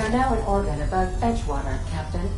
are now in orbit above Edgewater, Captain.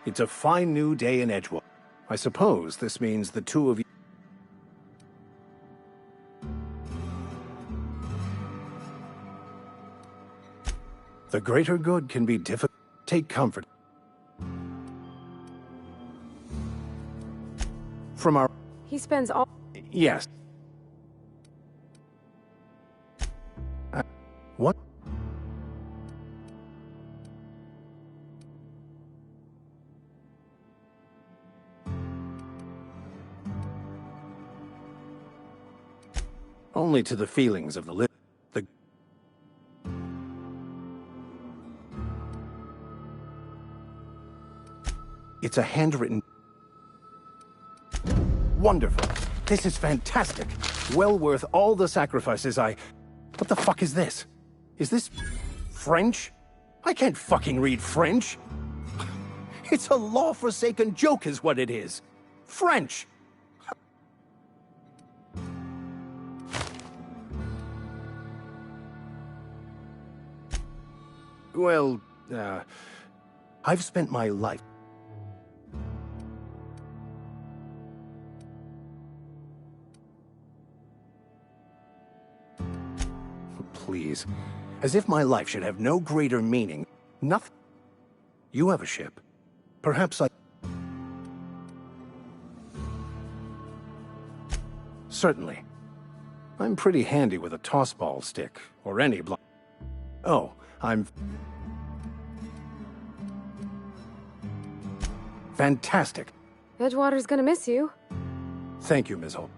It's a fine new day in Edgewater. I suppose this means the two of you... The greater good can be difficult. Take comfort from our... He spends all... Yes. What? Only to the feelings of the living. It's a handwritten... Wonderful. This is fantastic. Well worth all the sacrifices I... What the fuck is this? Is this... French? I can't fucking read French. It's a law-forsaken joke is what it is. French! Well, I've spent my life... Please. As if my life should have no greater meaning. Nothing. You have a ship. Perhaps I... Certainly. I'm pretty handy with a tossball stick, or any block. Oh, I'm... Fantastic. Edgewater's gonna miss you. Thank you, Ms. Holt.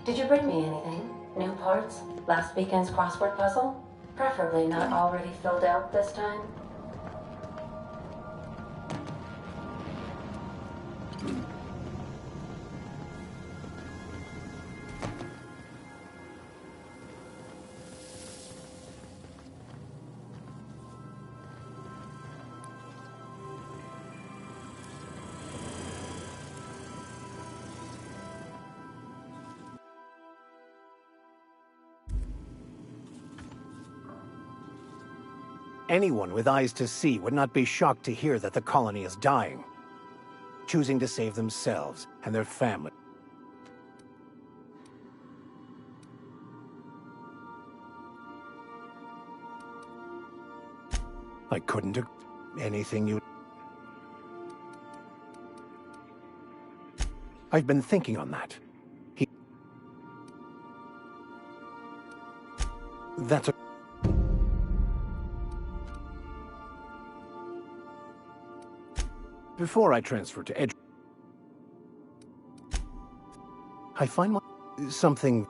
Did you bring me anything? New parts? Last weekend's crossword puzzle? Preferably not already filled out this time. Anyone with eyes to see would not be shocked to hear that the colony is dying, choosing to save themselves and their family. I couldn't do anything you... I've been thinking on that. That's a... Before I transferred to Edge, I find something...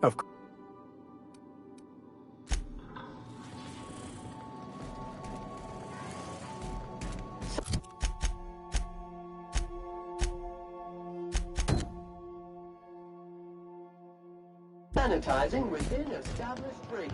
Of course. Sanitizing within established rates.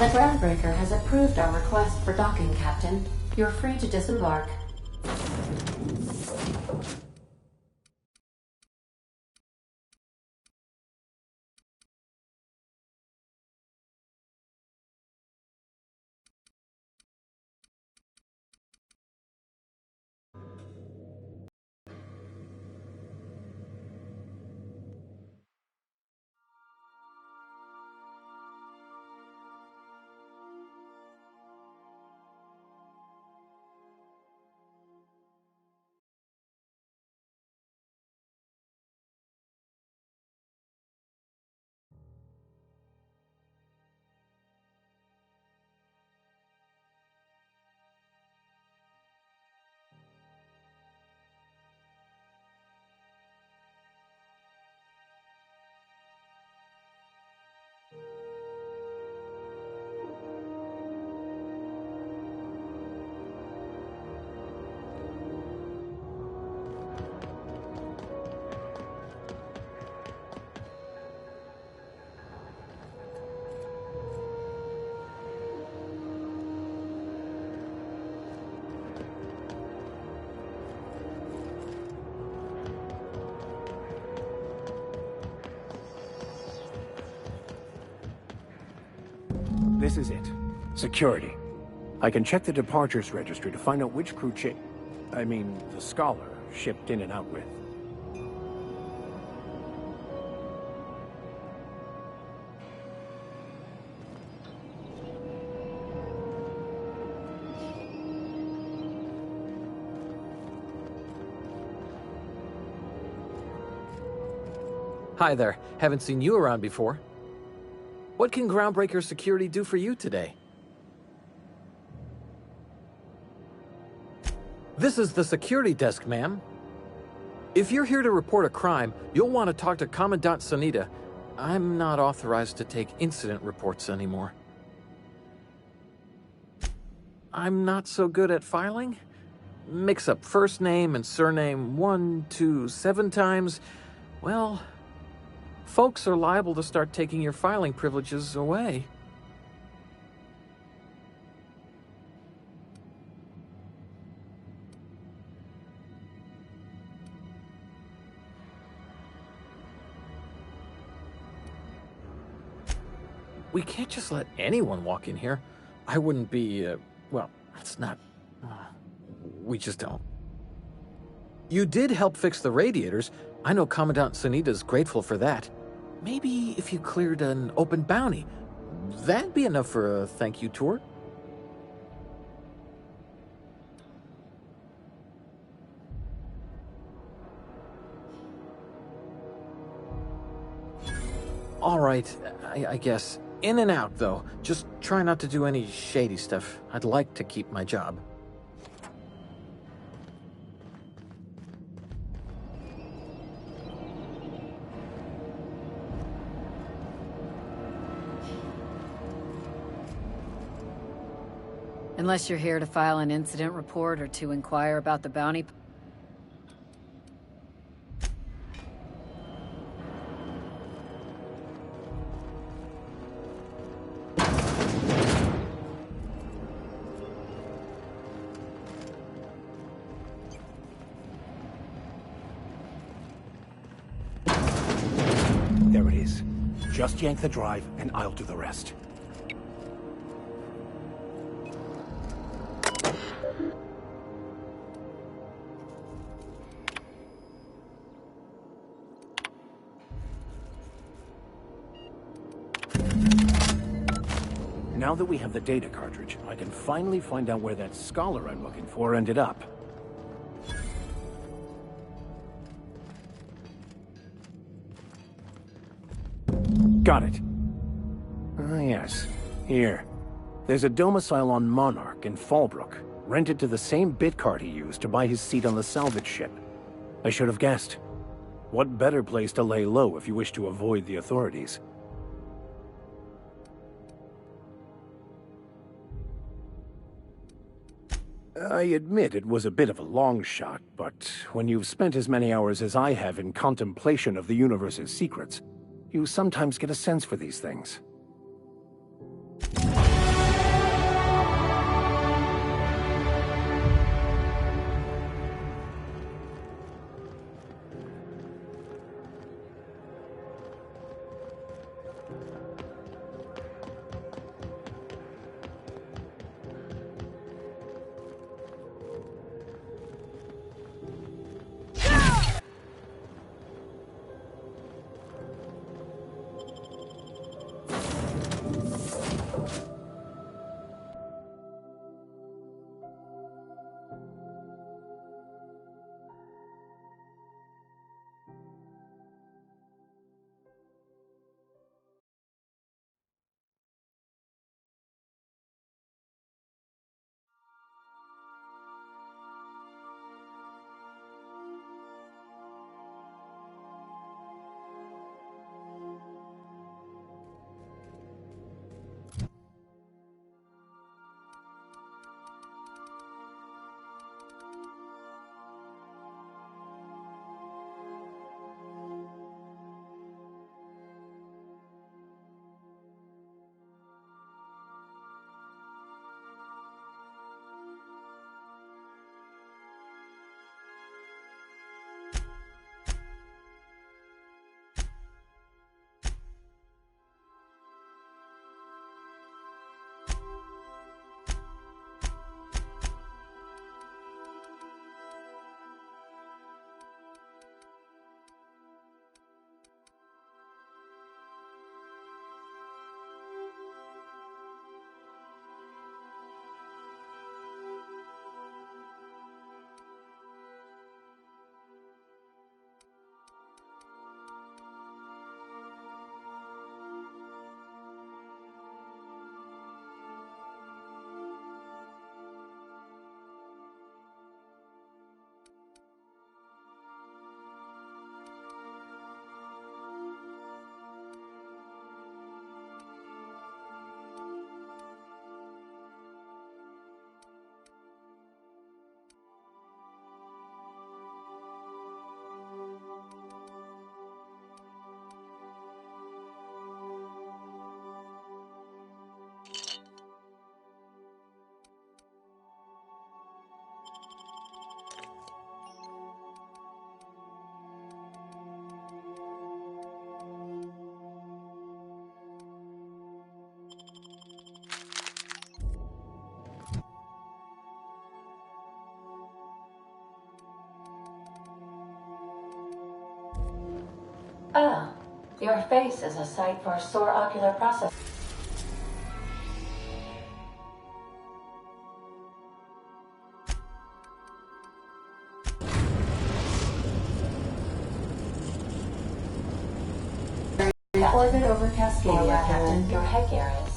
The groundbreaker has approved our request for docking, Captain. You're free to disembark. This is it. Security. I can check the departures registry to find out which crew the Scholar, shipped in and out with. Hi there. Haven't seen you around before. What can Groundbreaker Security do for you today? This is the security desk, ma'am. If you're here to report a crime, you'll want to talk to Commandant Sanita. I'm not authorized to take incident reports anymore. I'm not so good at filing. Mix up first name and surname 1, 2, 7 times. Well, folks are liable to start taking your filing privileges away. We can't just let anyone walk in here. I wouldn't be, well, it's not... we just don't. You did help fix the radiators. I know Commandant Sanita's grateful for that. Maybe if you cleared an open bounty, that'd be enough for a thank you tour. All right, I guess. In and out, though. Just try not to do any shady stuff. I'd like to keep my job. Unless you're here to file an incident report or to inquire about the bounty. There it is. Just yank the drive, and I'll do the rest. Now that we have the data cartridge, I can finally find out where that Scholar I'm looking for ended up. Got it. Ah, yes. Here. There's a domicile on Monarch in Fallbrook, rented to the same bit card he used to buy his seat on the salvage ship. I should have guessed. What better place to lay low if you wish to avoid the authorities? I admit it was a bit of a long shot, but when you've spent as many hours as I have in contemplation of the universe's secrets, you sometimes get a sense for these things. Ah, your face is a site for sore ocular process. Orbit over Cascadia, Captain. Your headgear is.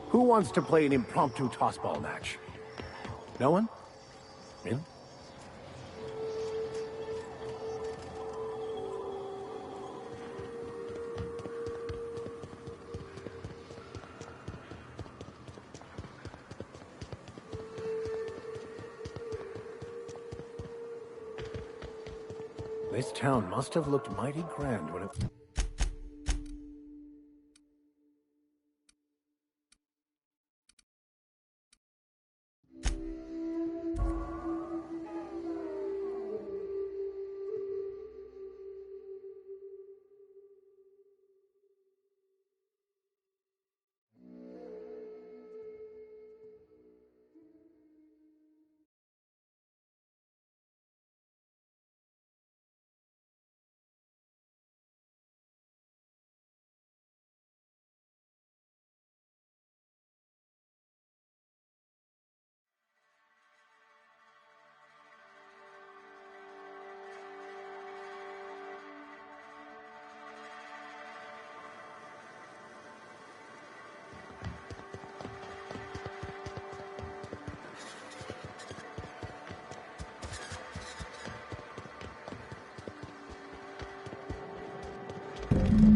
Who wants to play an impromptu tossball match? No one? Really? This town must have looked mighty grand when it...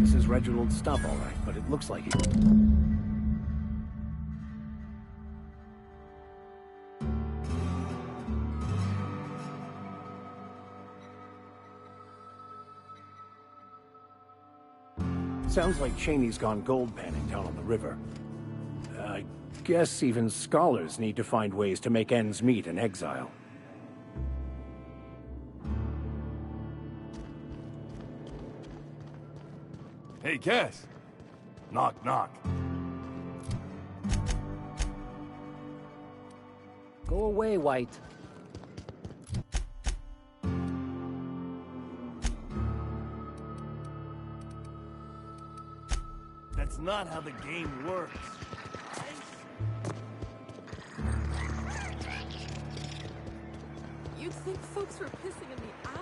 This is Reginald's stuff, all right, but it looks like he... Sounds like Cheney's gone gold panning down on the river. I guess even scholars need to find ways to make ends meet in exile. Hey, Cass. Knock, knock. Go away, White. That's not how the game works. You'd think folks were pissing in the alley.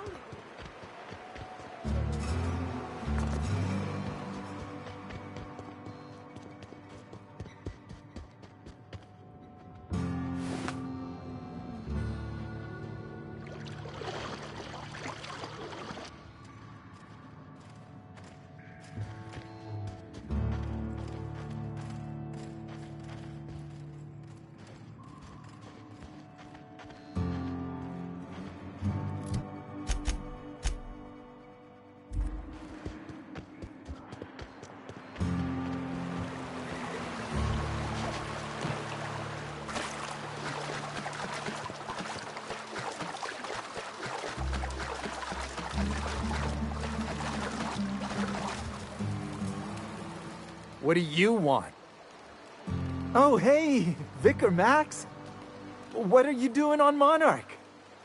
What do you want? Oh, hey, Vicar Max. What are you doing on Monarch?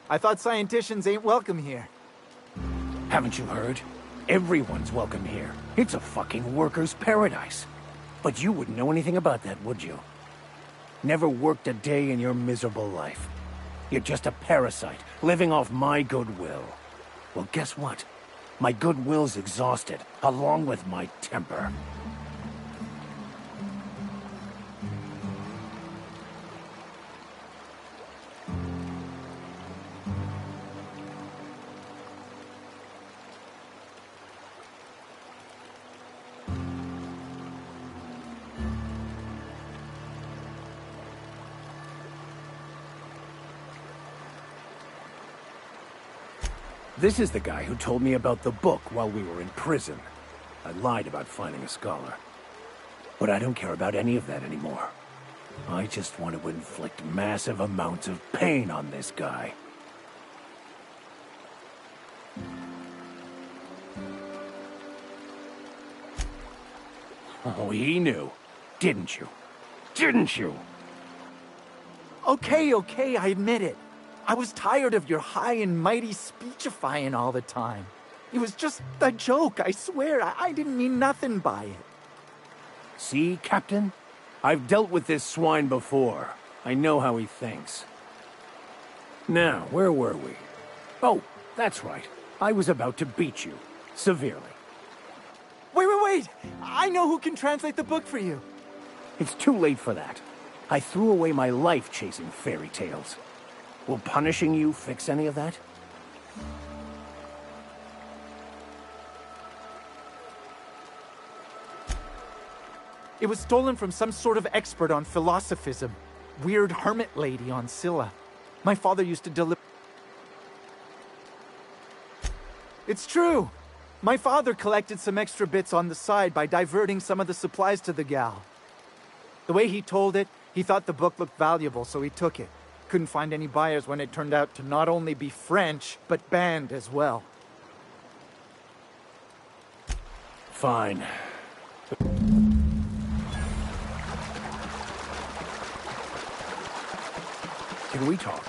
I thought scienticians ain't welcome here. Haven't you heard? Everyone's welcome here. It's a fucking worker's paradise. But you wouldn't know anything about that, would you? Never worked a day in your miserable life. You're just a parasite, living off my goodwill. Well, guess what? My goodwill's exhausted, along with my temper. This is the guy who told me about the book while we were in prison. I lied about finding a scholar. But I don't care about any of that anymore. I just want to inflict massive amounts of pain on this guy. Oh, he knew. Didn't you? Didn't you? Okay, I admit it. I was tired of your high and mighty speechifying all the time. It was just a joke, I swear. I didn't mean nothing by it. See, Captain? I've dealt with this swine before. I know how he thinks. Now, where were we? Oh, that's right. I was about to beat you. Severely. Wait! I know who can translate the book for you. It's too late for that. I threw away my life chasing fairy tales. Will punishing you fix any of that? It was stolen from some sort of expert on philosophism. Weird hermit lady on Scylla. My father used to deliver... It's true! My father collected some extra bits on the side by diverting some of the supplies to the gal. The way he told it, he thought the book looked valuable, so he took it. Couldn't find any buyers when it turned out to not only be French, but banned as well. Fine. Can we talk?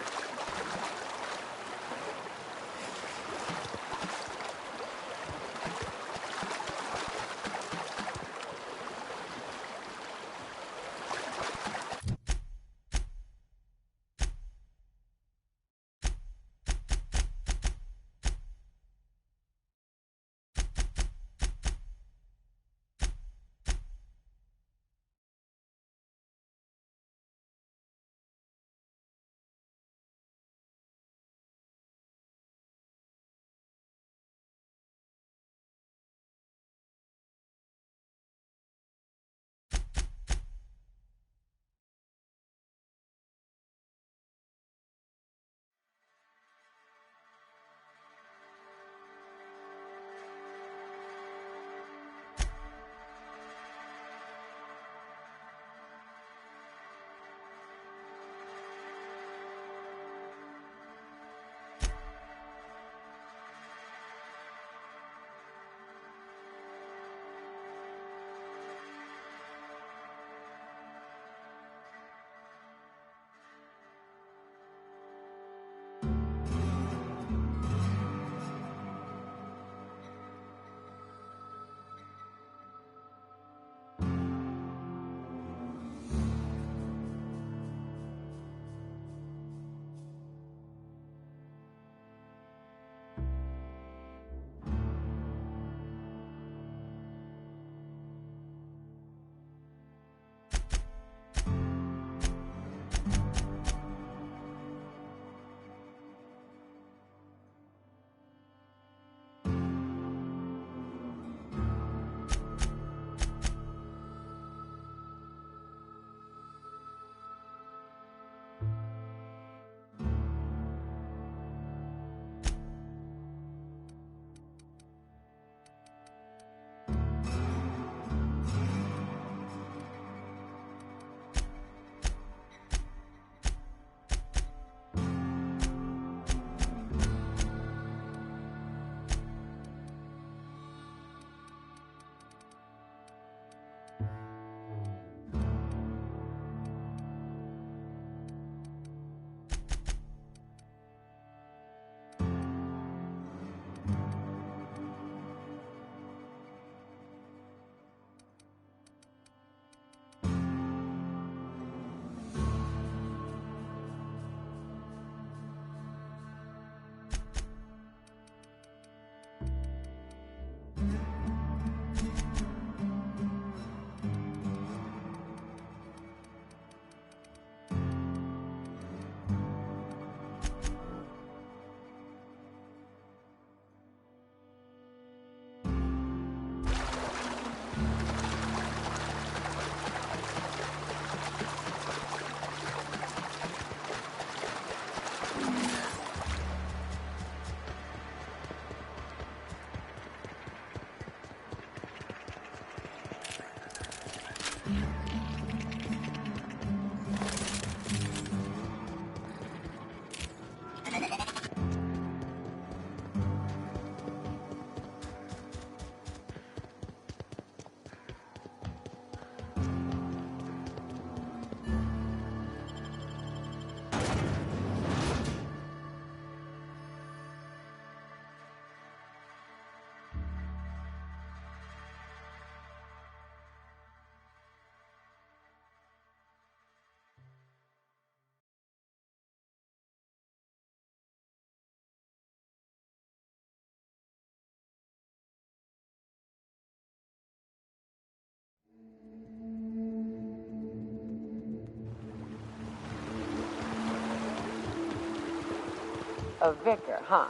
A vicar, huh?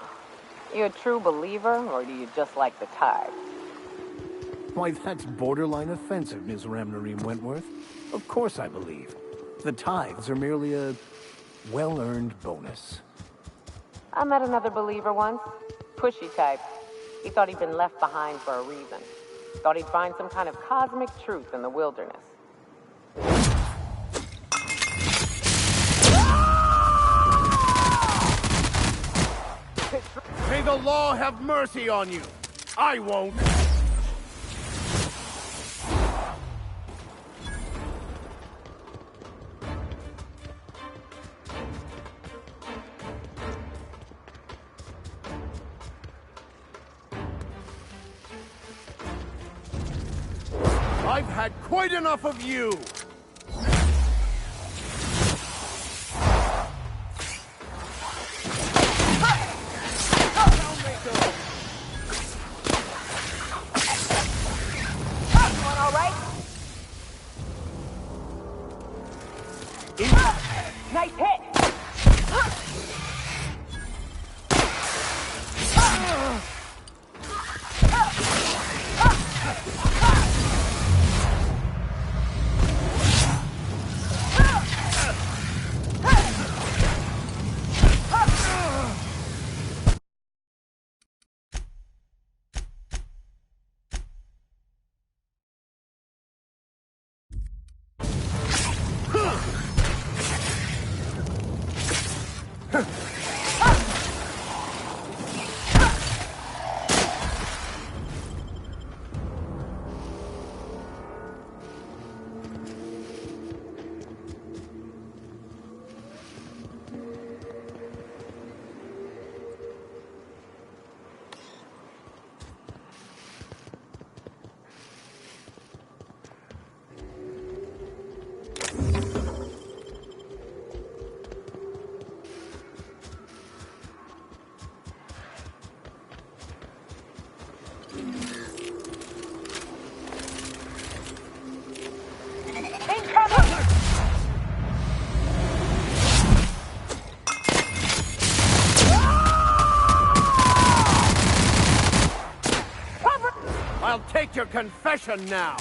You a true believer, or do you just like the tithe? Why, that's borderline offensive, Ms. Ramnarine Wentworth. Of course I believe. The tithes are merely a well-earned bonus. I met another believer once. Pushy type. He thought he'd been left behind for a reason. Thought he'd find some kind of cosmic truth in the wilderness. May the law have mercy on you. I won't. I've had quite enough of you! Nice hit! I'll take your confession now!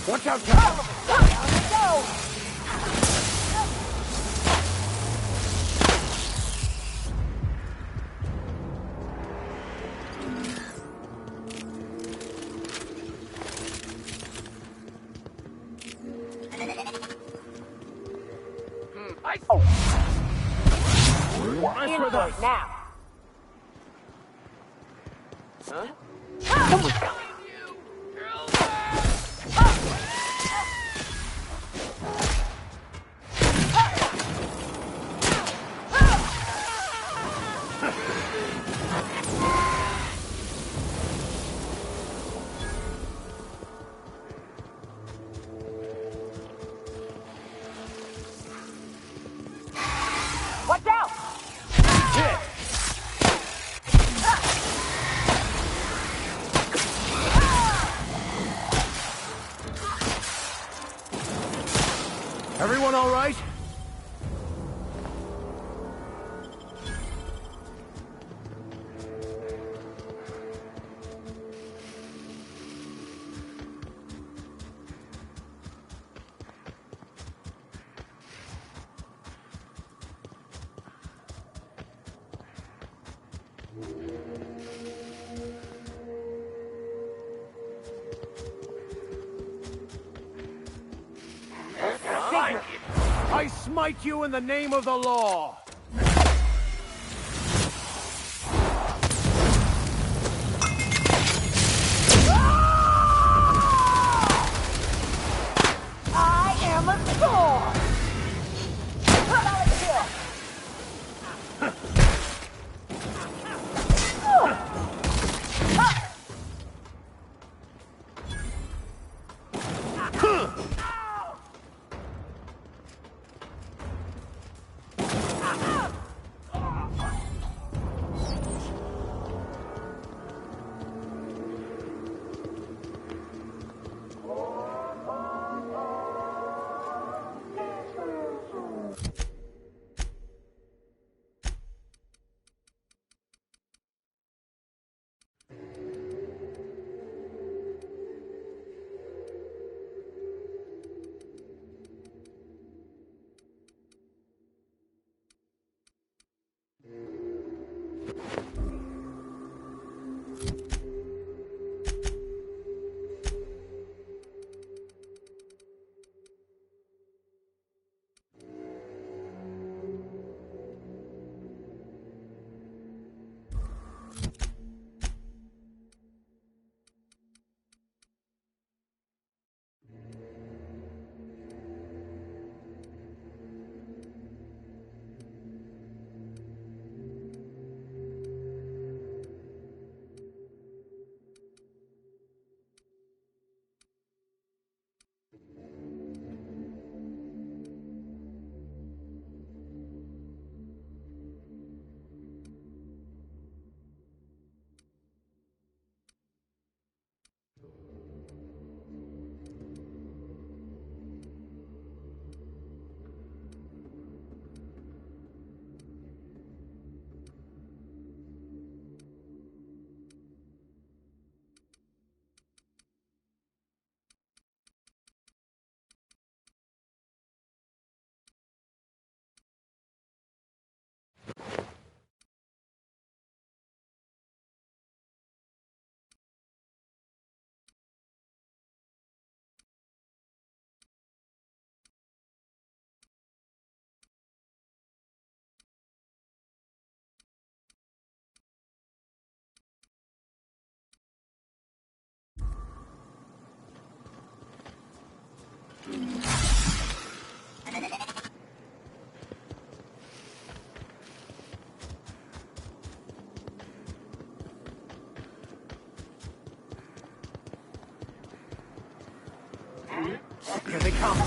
Watch out, Cal! In for it now! Huh? Someone's coming! Watch out! Everyone all right? I smite you in the name of the law! I am a soul! Here they come.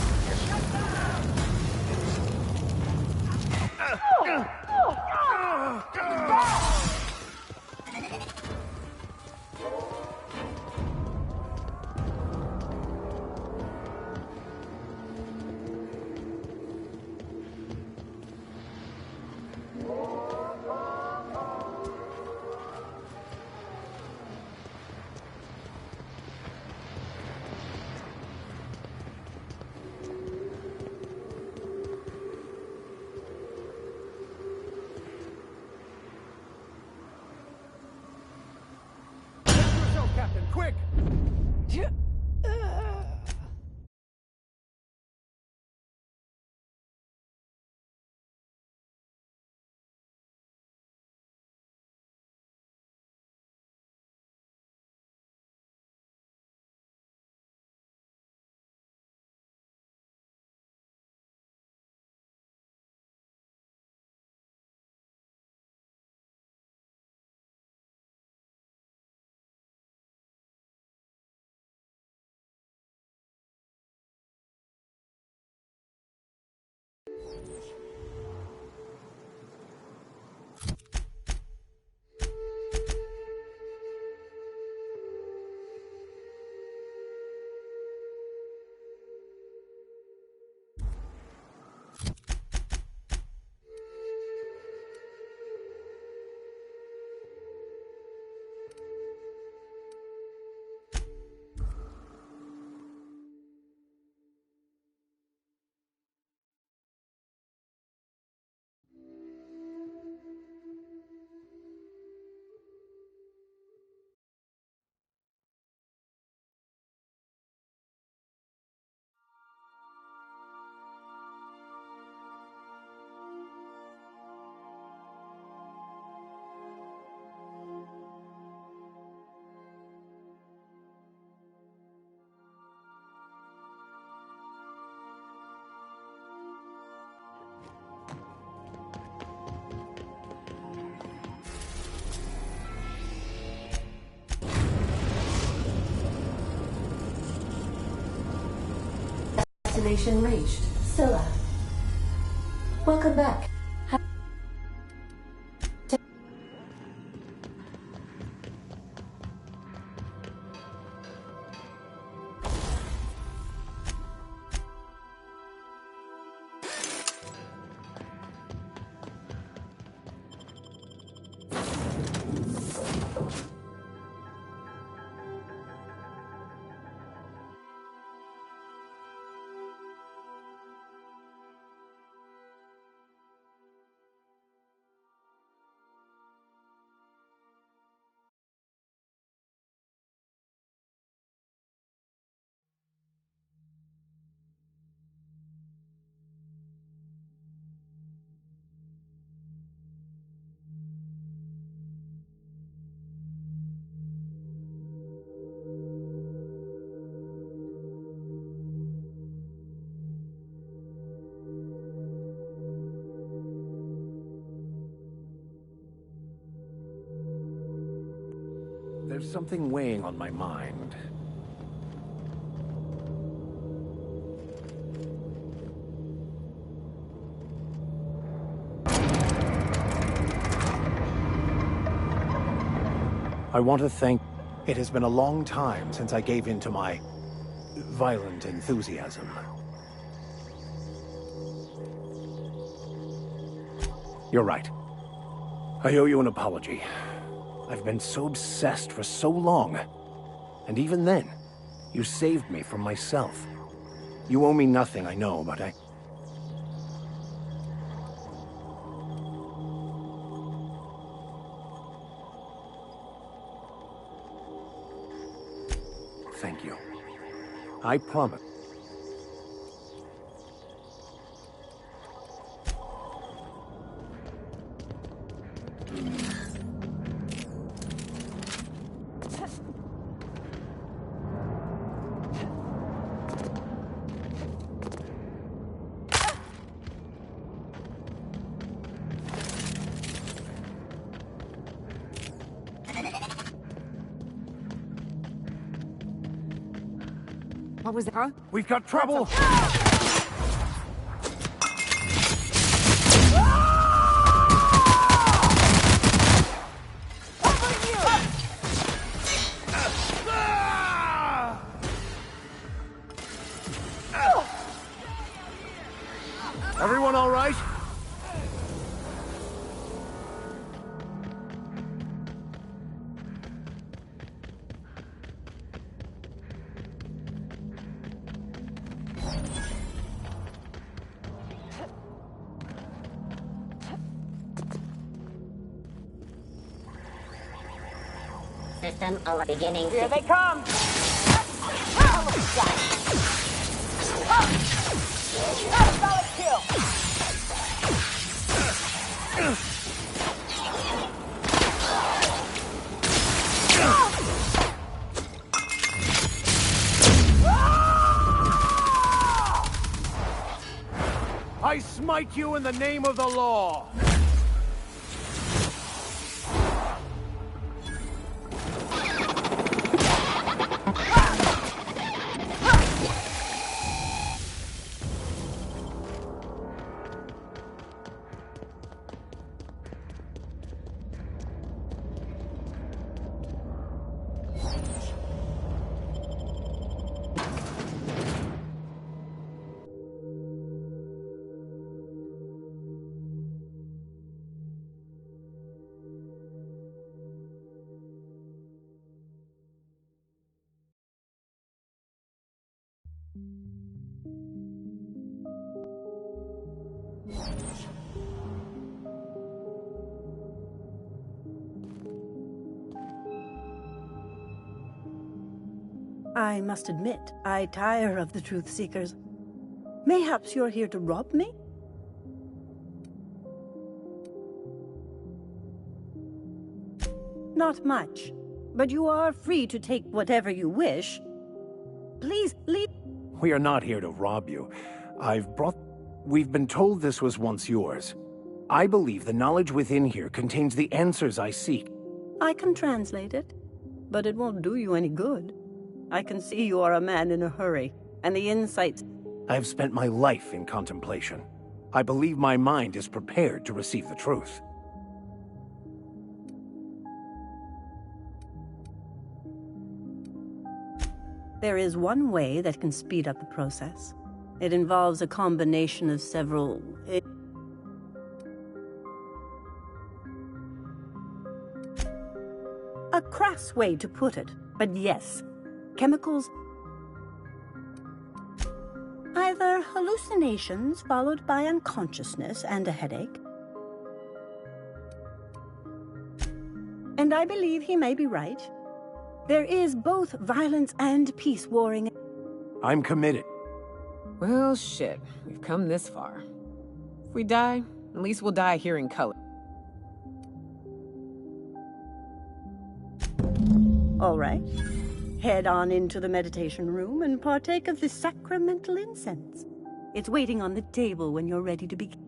Captain, quick! Destination reached. Scylla. Welcome back. There's something weighing on my mind. I want to thank... It has been a long time since I gave in to my violent enthusiasm. You're right. I owe you an apology. I've been so obsessed for so long. And even then, you saved me from myself. You owe me nothing, I know, but I... Thank you. I promise. What was that, huh? We've got trouble! Everyone all right? System beginning. Here they come! Solid kill! I smite you in the name of the law! I must admit, I tire of the truth seekers. Mayhaps you're here to rob me? Not much, but you are free to take whatever you wish. Please, leave. We are not here to rob you. We've been told this was once yours. I believe the knowledge within here contains the answers I seek. I can translate it, but it won't do you any good. I can see you are a man in a hurry, and the insights... I have spent my life in contemplation. I believe my mind is prepared to receive the truth. There is one way that can speed up the process. It involves a combination of several... A crass way to put it, but yes. Chemicals... Either hallucinations followed by unconsciousness and a headache. And I believe he may be right. There is both violence and peace warring. I'm committed. Well, shit. We've come this far. If we die, at least we'll die hearing color. All right. Head on into the meditation room and partake of the sacramental incense. It's waiting on the table when you're ready to begin.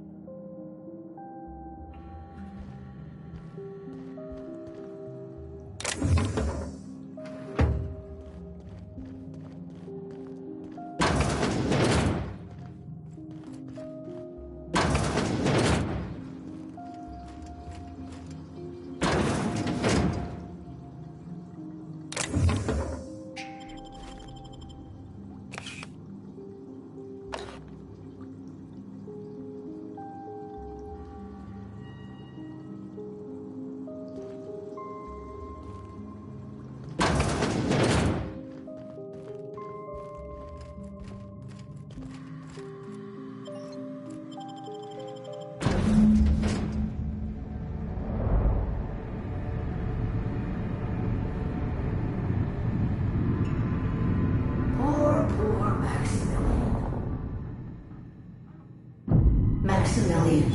Maximilian,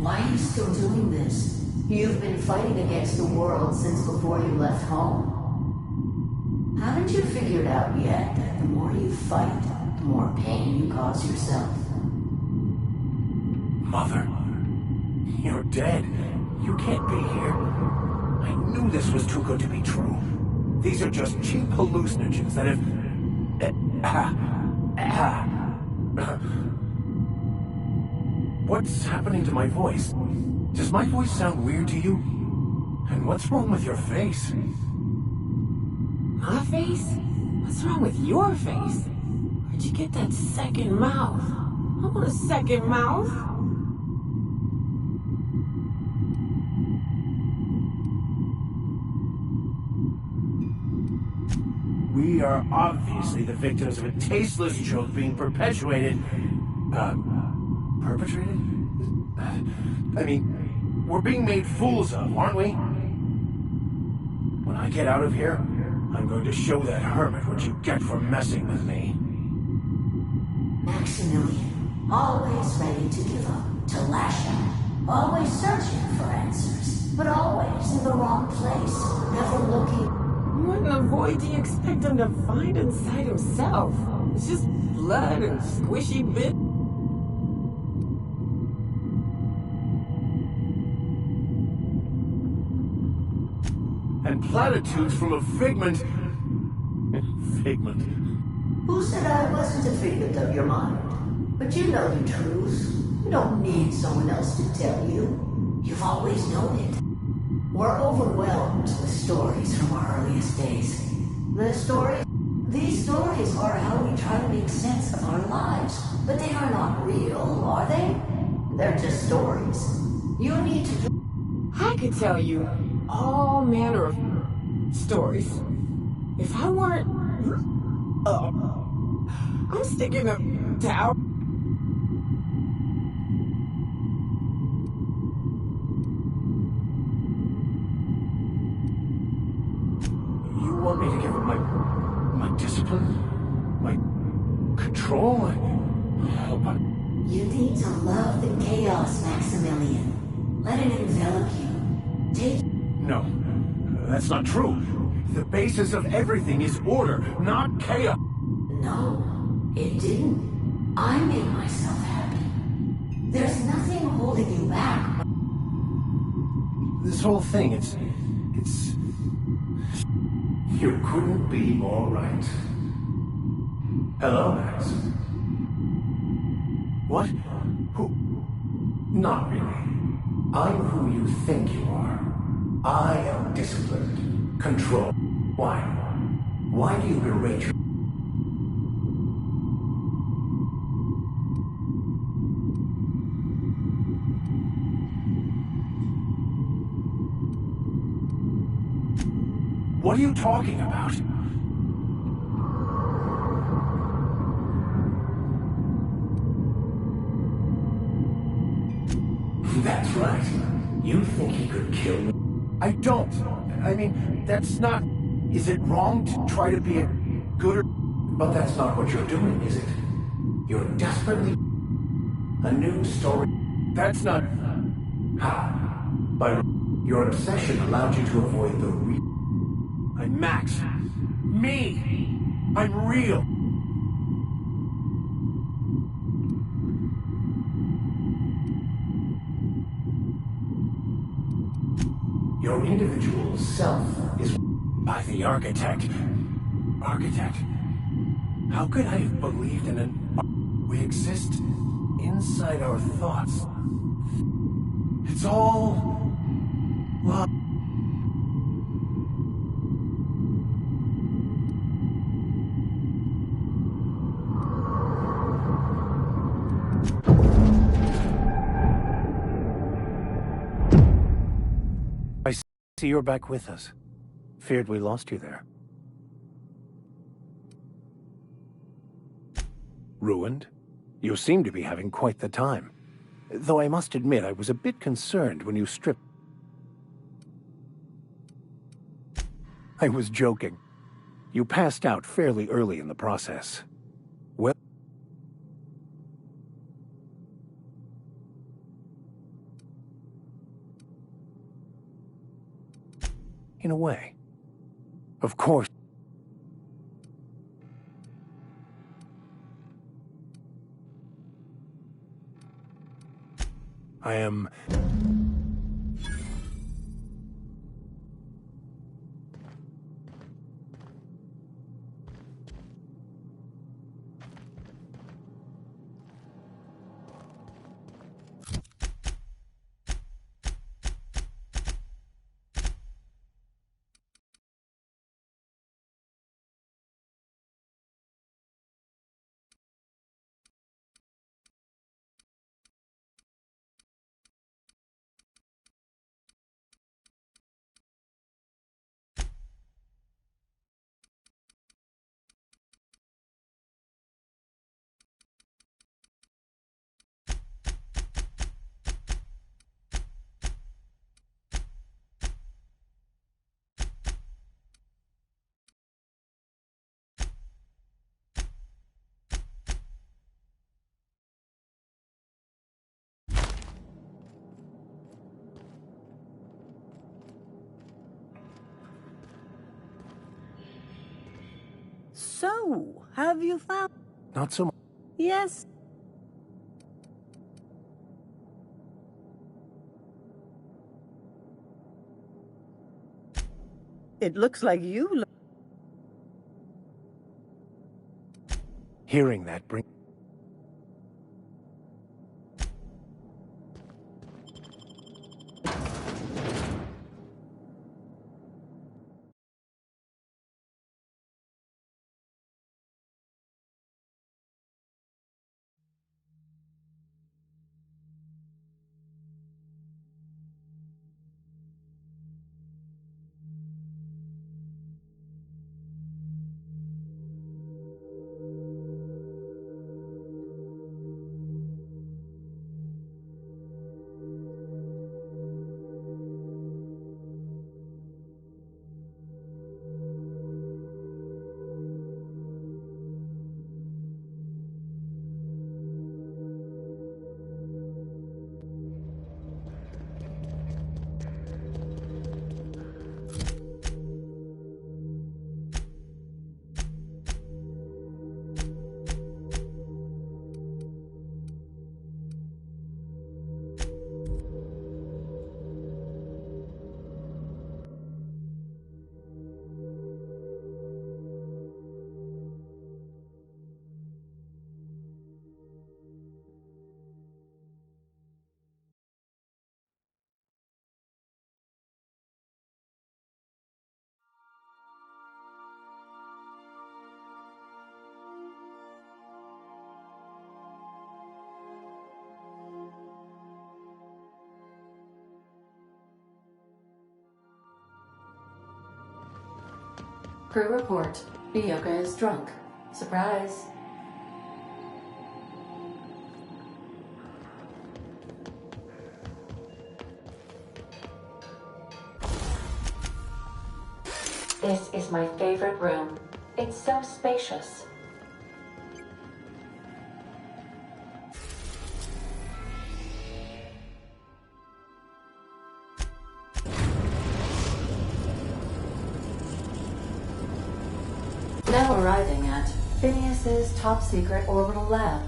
why are you still doing this? You've been fighting against the world since before you left home. Haven't you figured out yet that the more you fight, the more pain you cause yourself? Mother, you're dead. You can't be here. I knew this was too good to be true. These are just cheap hallucinogens that have... What's happening to my voice? Does my voice sound weird to you? And what's wrong with your face? My face? What's wrong with your face? Where'd you get that second mouth? I want a second mouth. We are obviously the victims of a tasteless joke being perpetuated. Perpetrated? I mean, we're being made fools of, aren't we? When I get out of here, I'm going to show that hermit what you get for messing with me. Maximilian, always ready to give up, to lash out, always searching for answers, but always in the wrong place, never looking. What in the void do you expect him to find inside himself? It's just blood and squishy bits. And platitudes from a figment. Figment. Who said I wasn't a figment of your mind? But you know the truth. You don't need someone else to tell you. You've always known it. We're overwhelmed with stories from our earliest days. These stories are how we try to make sense of our lives. But they are not real, are they? They're just stories. You need to... I could tell you all manner of stories. If I weren't... I'm sticking a towel. You want me to give up my discipline? My control? You need to love the chaos, Maximilian. Let it envelop you. Take... No, that's not true. The basis of everything is order, not chaos. No, it didn't. I made myself happy. There's nothing holding you back. This whole thing, it's... You couldn't be more right. Hello, Max. What? Who? Not really. I'm who you think you are. I am disciplined, controlled. Why? Why do you berate your... What are you talking about? That's right. You think he could kill me? I don't. I mean, that's not... Is it wrong to try to be a good... But that's not what you're doing, is it? You're desperately... A new story... That's not... How? By... Your obsession allowed you to avoid the real... I'm Max. Me! I'm real! Your individual self is by the architect. Architect? How could I have believed in an... We exist inside our thoughts. It's all... Well... See, you're back with us. Feared we lost you there. Ruined? You seem to be having quite the time. Though I must admit I was a bit concerned when you stripped... I was joking. You passed out fairly early in the process. Well... In a way. Of course. I am... So, have you found... Not so much. Yes? It looks like you... Hearing that bring... Crew report. Bioka is drunk. Surprise. This is my favorite room. It's so spacious. Now arriving at Phineas's top secret orbital lab.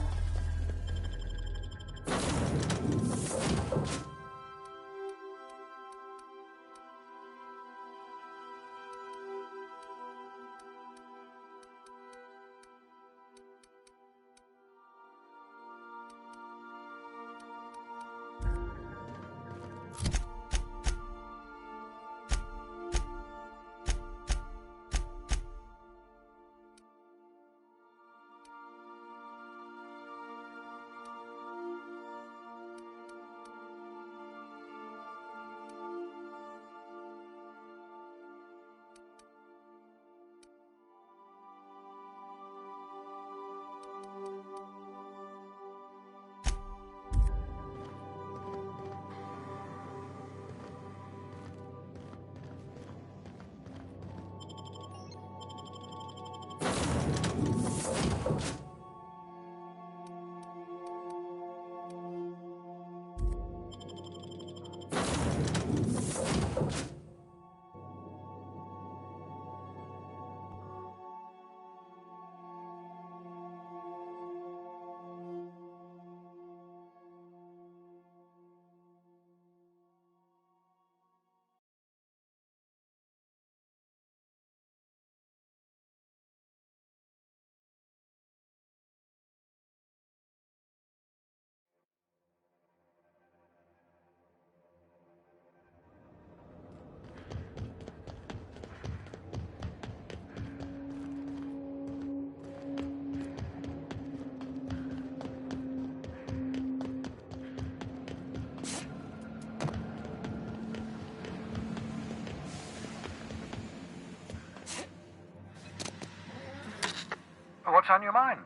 What's on your mind?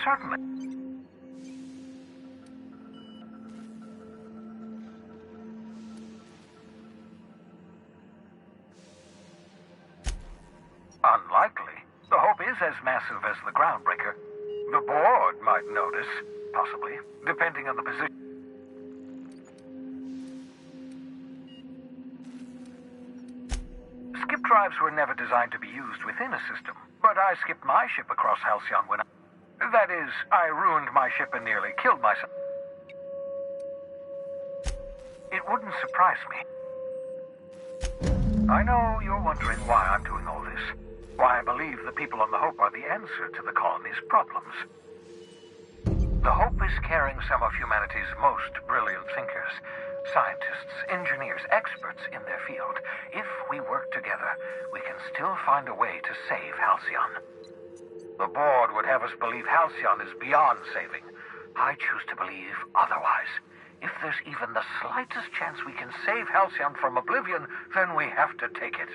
Certainly. Unlikely. The Hope is as massive as the Groundbreaker. The board might notice, possibly, depending on the position. Drives were never designed to be used within a system, but I skipped my ship across Halcyon when that is, I ruined my ship and nearly killed myself. It wouldn't surprise me. I know you're wondering why I'm doing all this. Why I believe the people on the Hope are the answer to the colony's problems. The Hope is carrying some of humanity's most brilliant thinkers, scientists, engineers, experts in their field. If we work together, we can still find a way to save Halcyon. The board would have us believe Halcyon is beyond saving. I choose to believe otherwise. If there's even the slightest chance we can save Halcyon from oblivion, then we have to take it.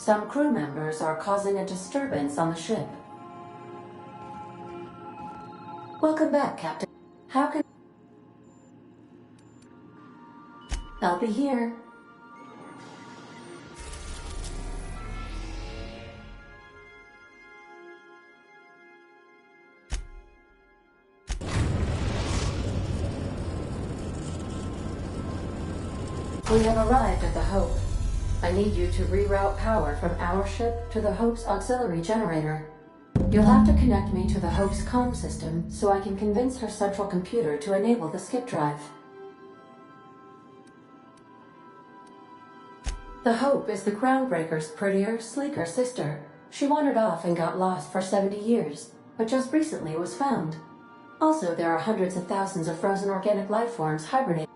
Some crew members are causing a disturbance on the ship. Welcome back, Captain. How can... I'll be here. We have arrived at the Hope. I need you to reroute power from our ship to the Hope's auxiliary generator. You'll have to connect me to the Hope's comm system so I can convince her central computer to enable the skip drive. The Hope is the Groundbreaker's prettier, sleeker sister. She wandered off and got lost for 70 years, but just recently was found. Also, there are hundreds of thousands of frozen organic life forms hibernating.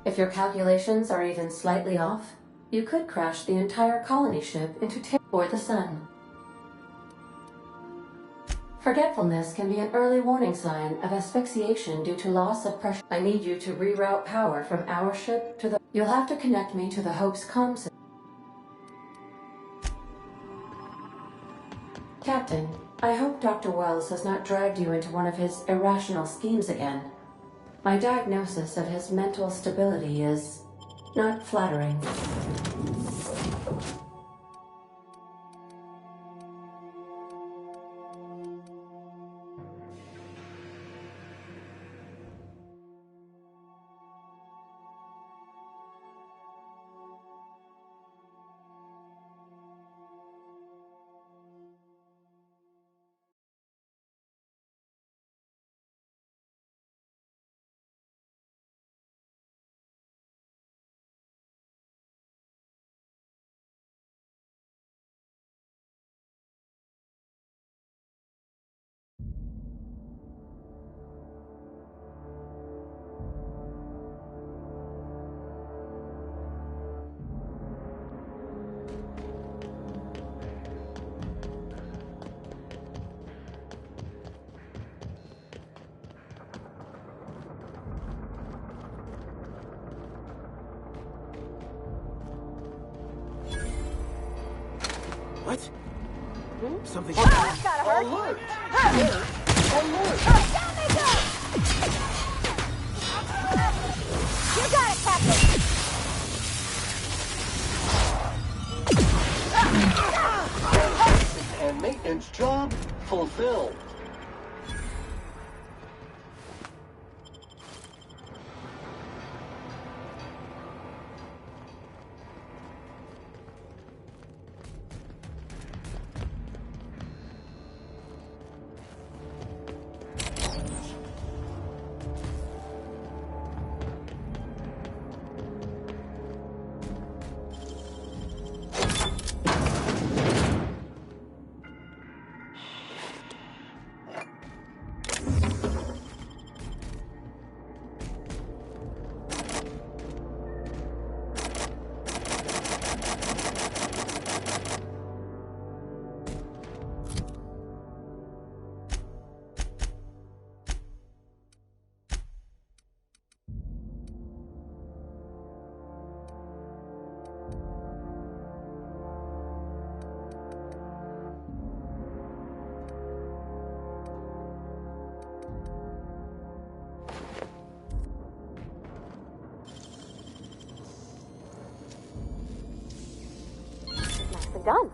If your calculations are even slightly off, you could crash the entire colony ship into or the sun. Forgetfulness can be an early warning sign of asphyxiation due to loss of pressure. I need you to reroute power from our ship to the... You'll have to connect me to the Hope's comm system. Captain, I hope Dr. Wells has not dragged you into one of his irrational schemes again. My diagnosis of his mental stability is not flattering. Something. That's gotta hurt. Alert! You got it, Captain. And maintenance job fulfilled. Nicely done.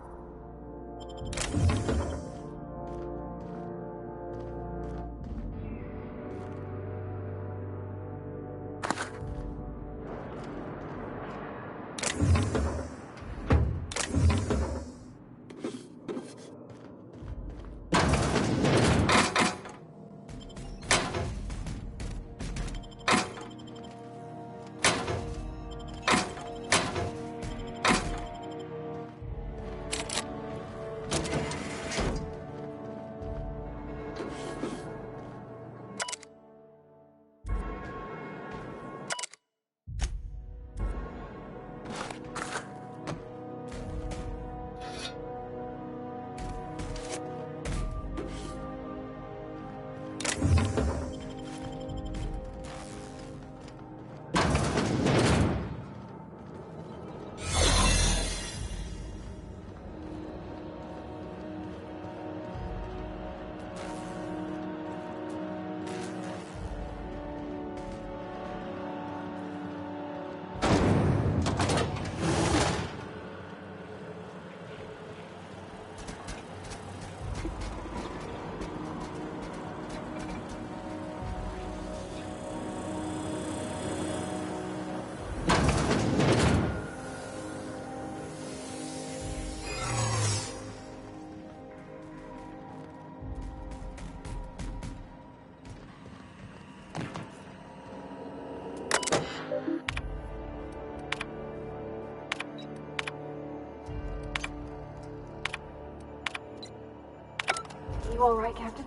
You all right, Captain?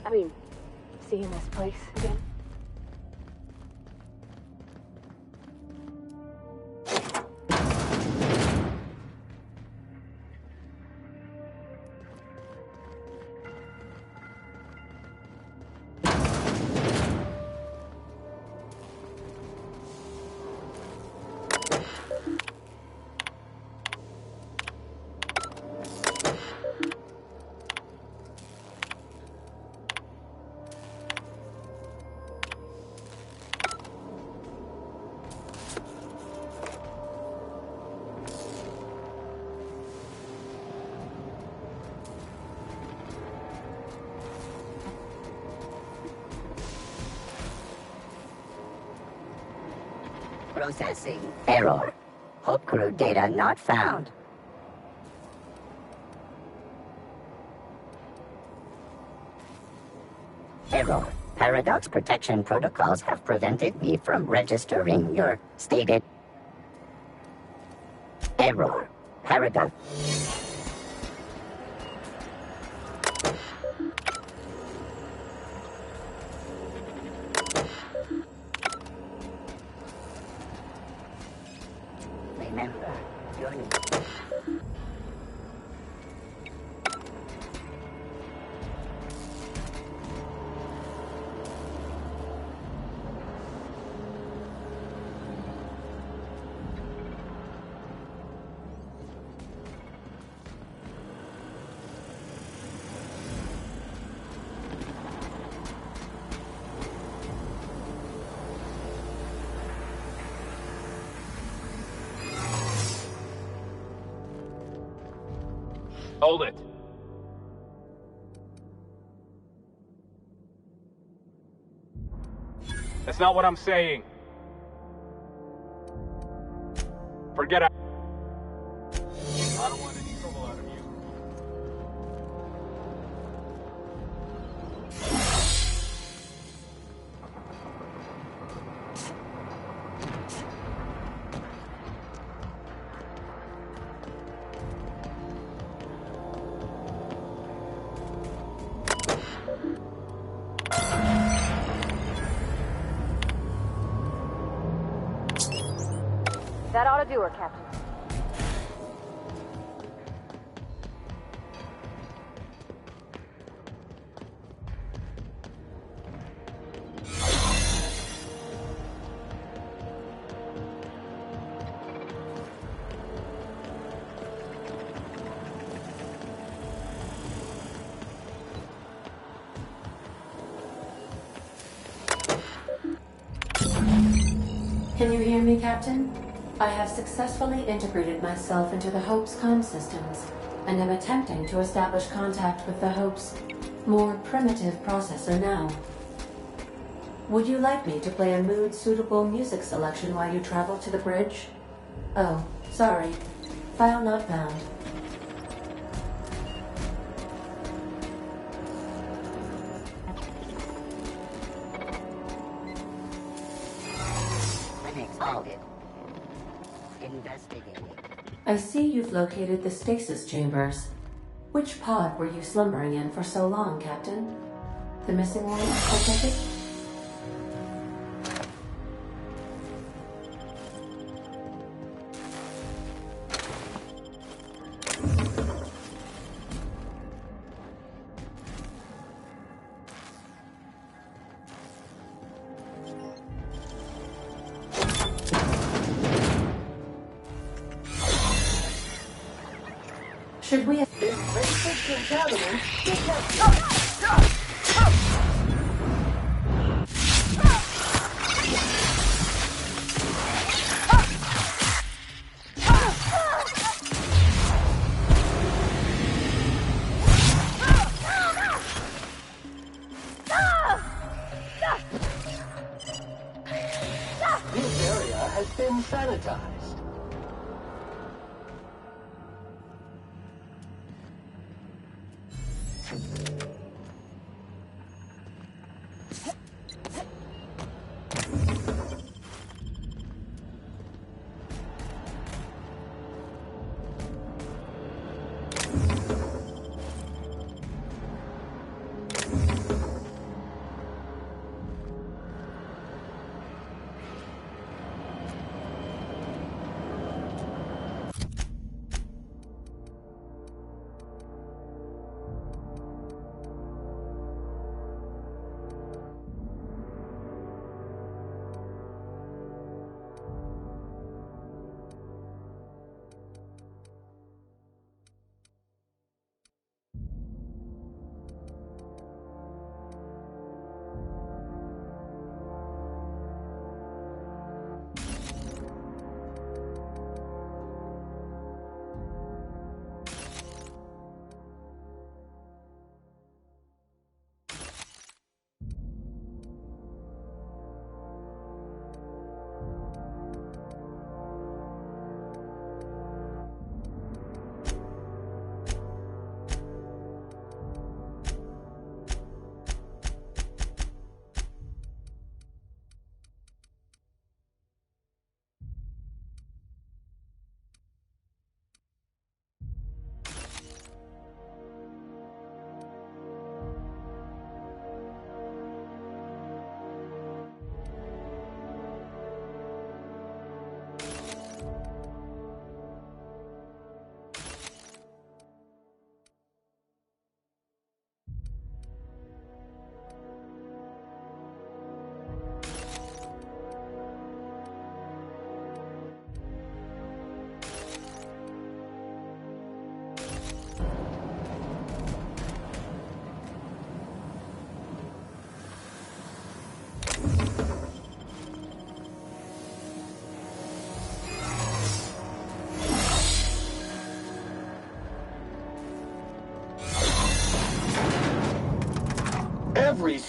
I mean, seeing this place again? Processing. Error. Hope crew data not found. Error. Paradox protection protocols have prevented me from registering your stated error. Paradox. Remember, your Hold it. That's not what I'm saying. Forget it. I don't want any trouble out of you. That ought to do her, Captain. Can you hear me, Captain? I have successfully integrated myself into the Hope's comm systems, and am attempting to establish contact with the Hope's more primitive processor now. Would you like me to play a mood-suitable music selection while you travel to the bridge? Oh, sorry. File not found. Investigating. I see you've located the stasis chambers. Which pod were you slumbering in for so long, Captain? The missing one, I take it? Should we have... Invasive contaminants This area has been sanitized.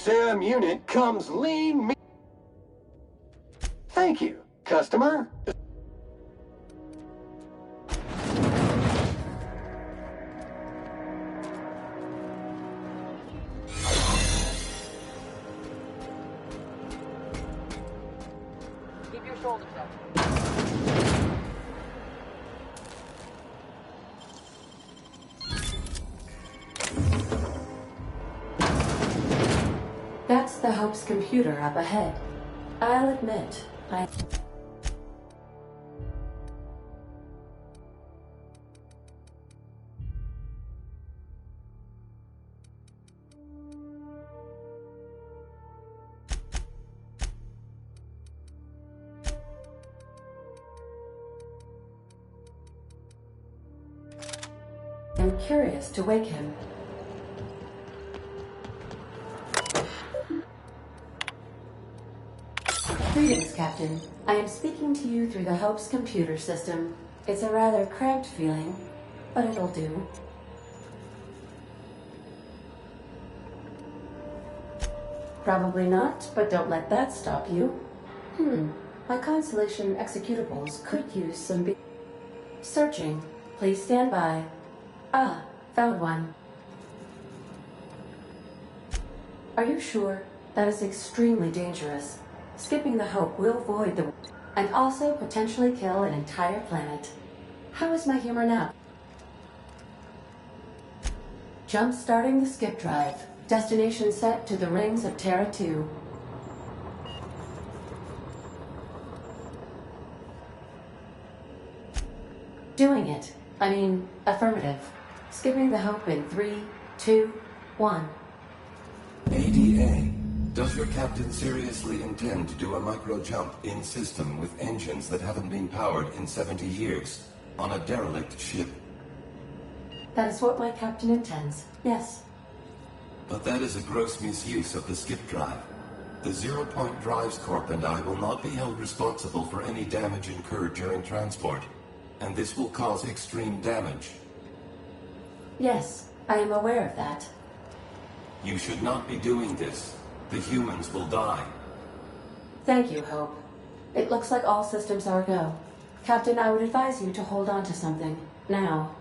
Sam unit comes lean me. Thank you, customer. Keep your shoulders up. That's the Hope's computer up ahead. I'll admit, I'm curious to wake him. Greetings, Captain. I am speaking to you through the Hope's computer system. It's a rather cramped feeling, but it'll do. Probably not, but don't let that stop you. My Constellation executables could use some searching. Please stand by. Ah, found one. Are you sure? That is extremely dangerous. Skipping the Hope will void the... and also potentially kill an entire planet. How is my humor now? Jump-starting the skip drive. Destination set to the rings of Terra 2. Doing it. I mean, affirmative. Skipping the Hope in 3, 2, 1. ADA, does your captain seriously intend to do a micro-jump in system with engines that haven't been powered in 70 years on a derelict ship? That is what my captain intends, yes. But that is a gross misuse of the skip drive. The Zero Point Drives Corp and I will not be held responsible for any damage incurred during transport, and this will cause extreme damage. Yes, I am aware of that. You should not be doing this. The humans will die. Thank you, Hope. It looks like all systems are go. Captain, I would advise you to hold on to something. Now.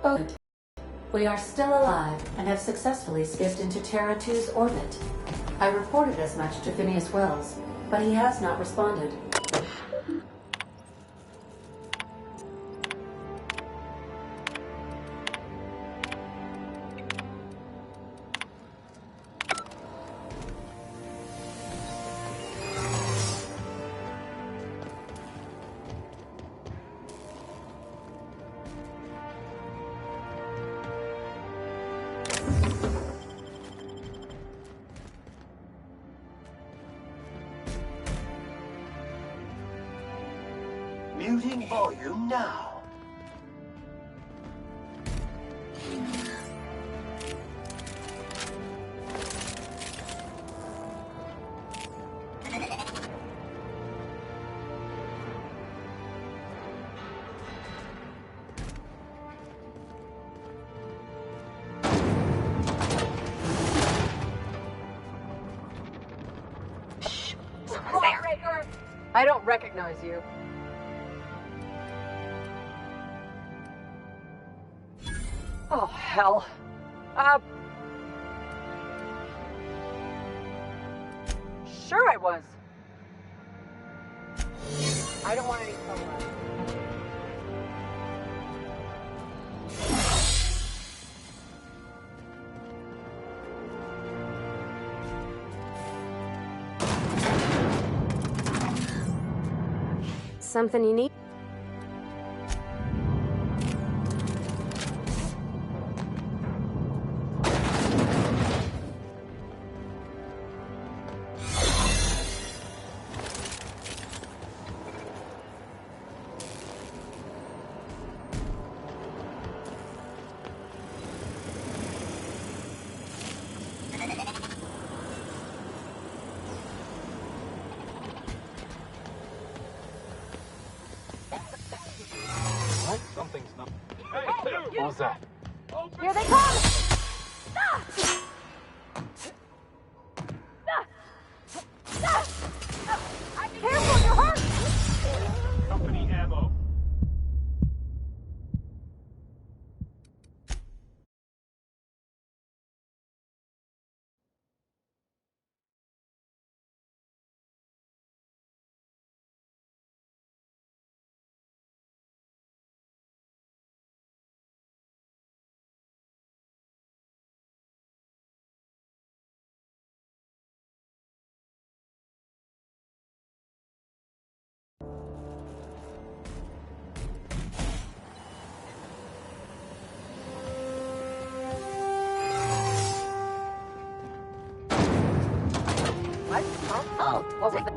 Good. We are still alive and have successfully skipped into Terra 2's orbit. I reported as much to Phineas Wells, but he has not responded. Muting volume now. I don't recognize you. Oh, hell. Sure I was. I don't want any trouble. Something you need? What? Something's not. Hey, what was that? Here they come! Ah! Ah! Ah! Careful, you're hurt! Company ammo. What? Oh, what was that?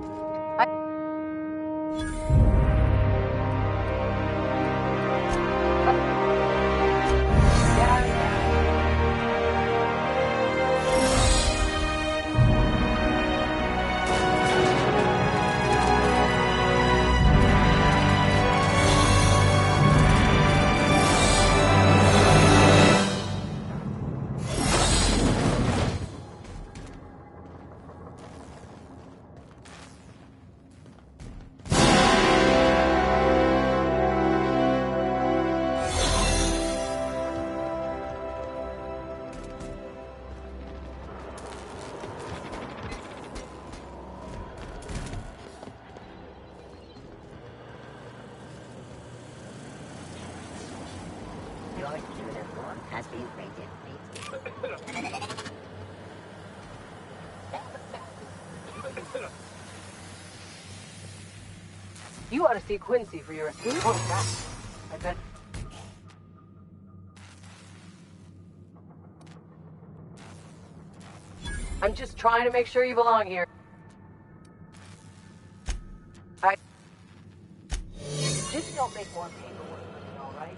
Your uniform has been rated. You ought to see Quincy for your escape. Oh, God. I bet. I'm just trying to make sure you belong here. Just don't make more paperwork for me, all right?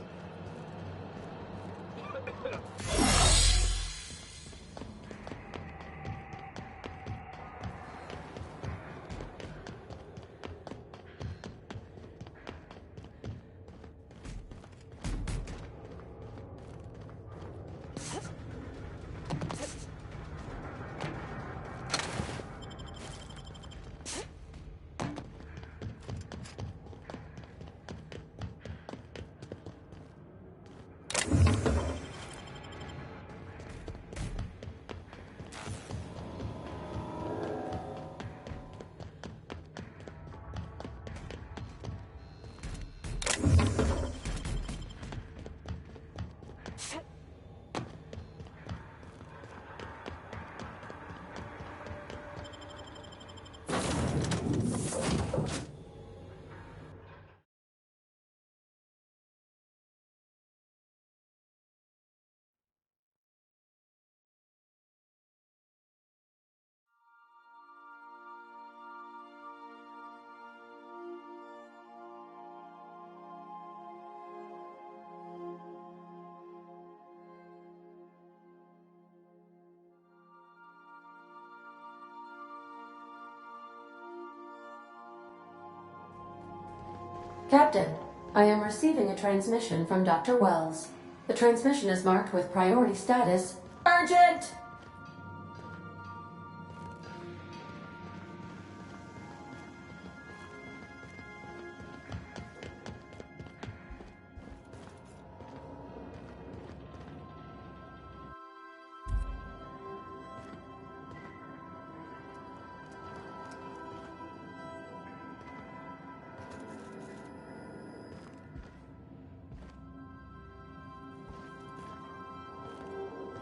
Captain, I am receiving a transmission from Dr. Wells. The transmission is marked with priority status urgent!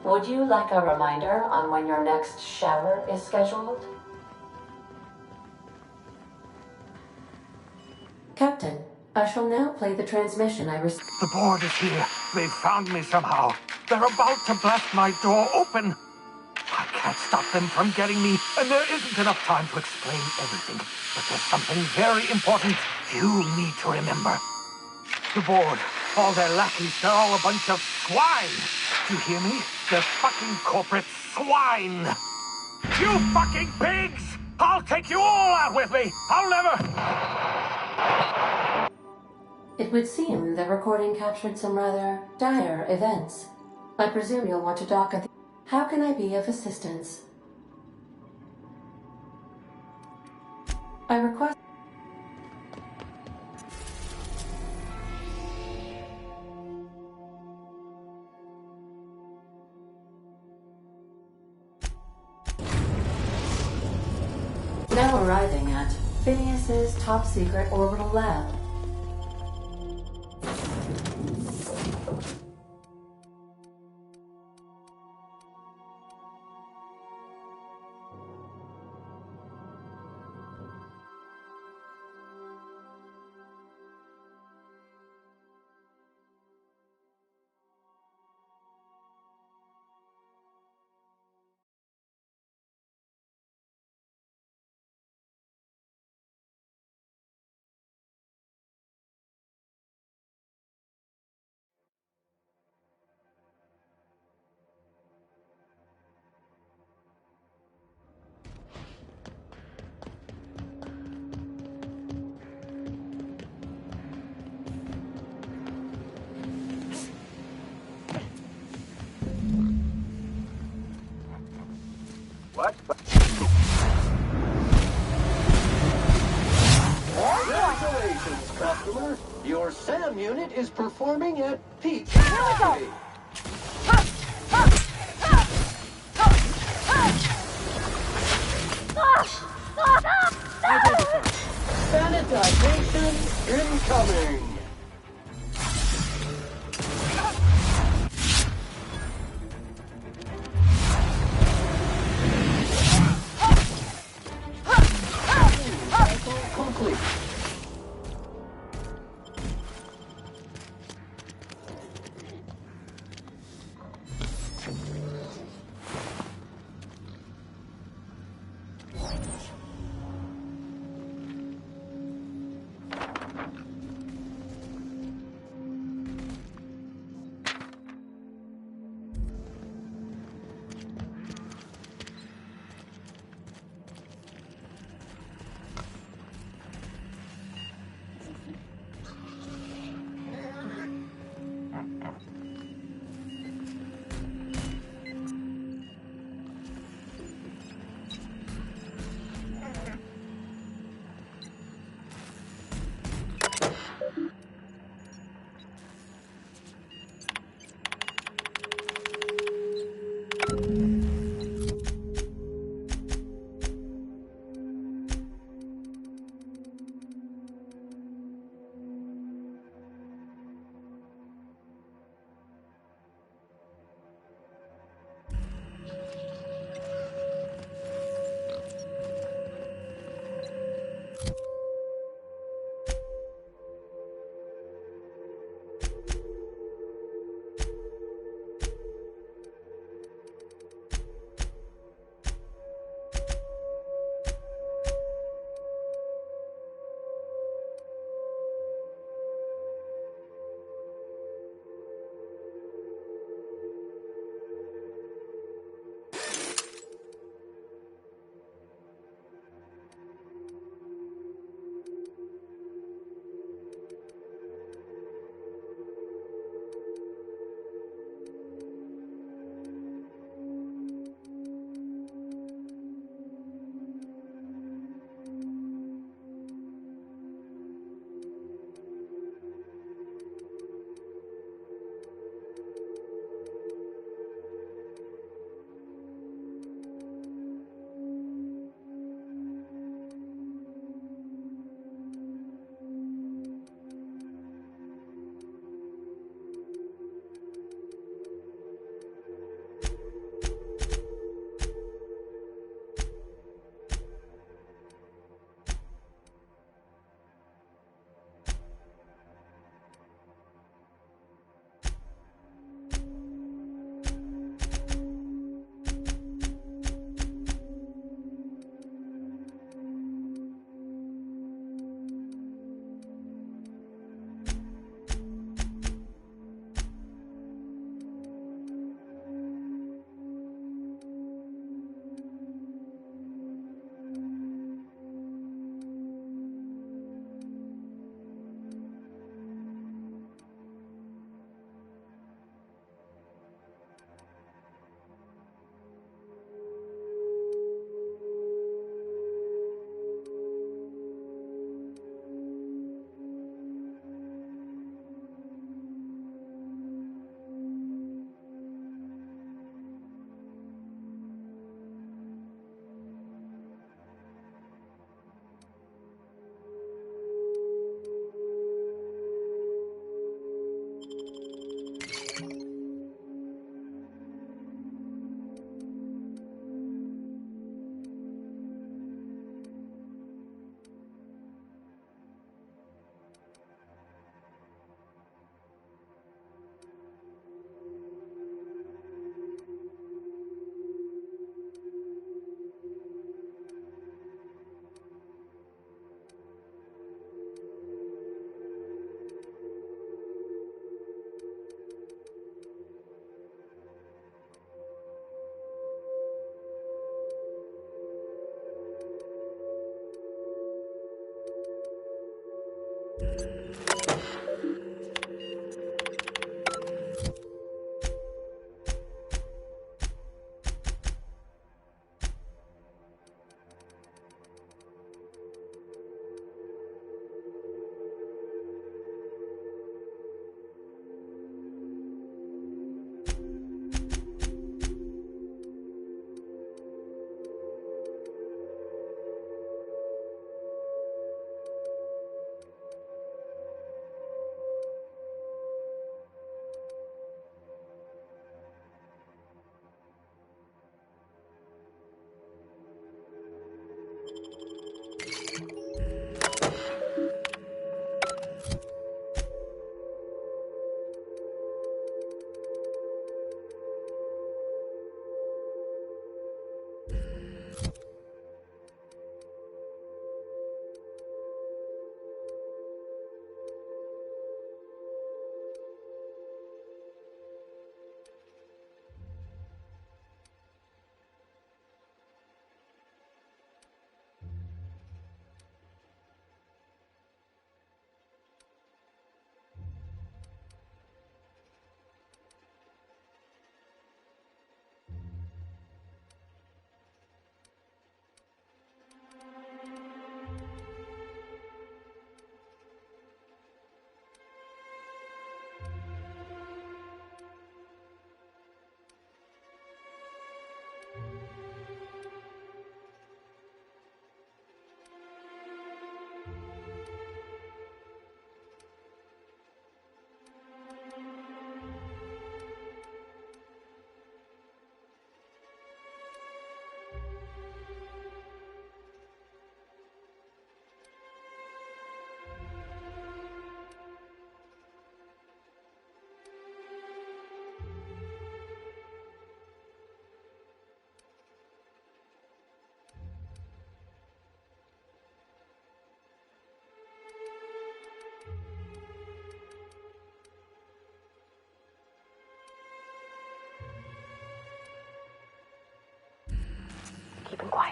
Would you like a reminder on when your next shower is scheduled? Captain, I shall now play the transmission I received. The board is here. They've found me somehow. They're about to blast my door open. I can't stop them from getting me, and there isn't enough time to explain everything. But there's something very important you need to remember. The board, all their lackeys, they're all a bunch of swine. Do you hear me? They're fucking corporate swine. You fucking pigs! I'll take you all out with me! I'll never... It would seem the recording captured some rather dire events. I presume you'll want to dock at the... How can I be of assistance? I request... Now arriving at Phineas's top-secret orbital lab. What? Congratulations, customer. Your SAM unit is performing at peak capacity. Sanitization incoming. Complete.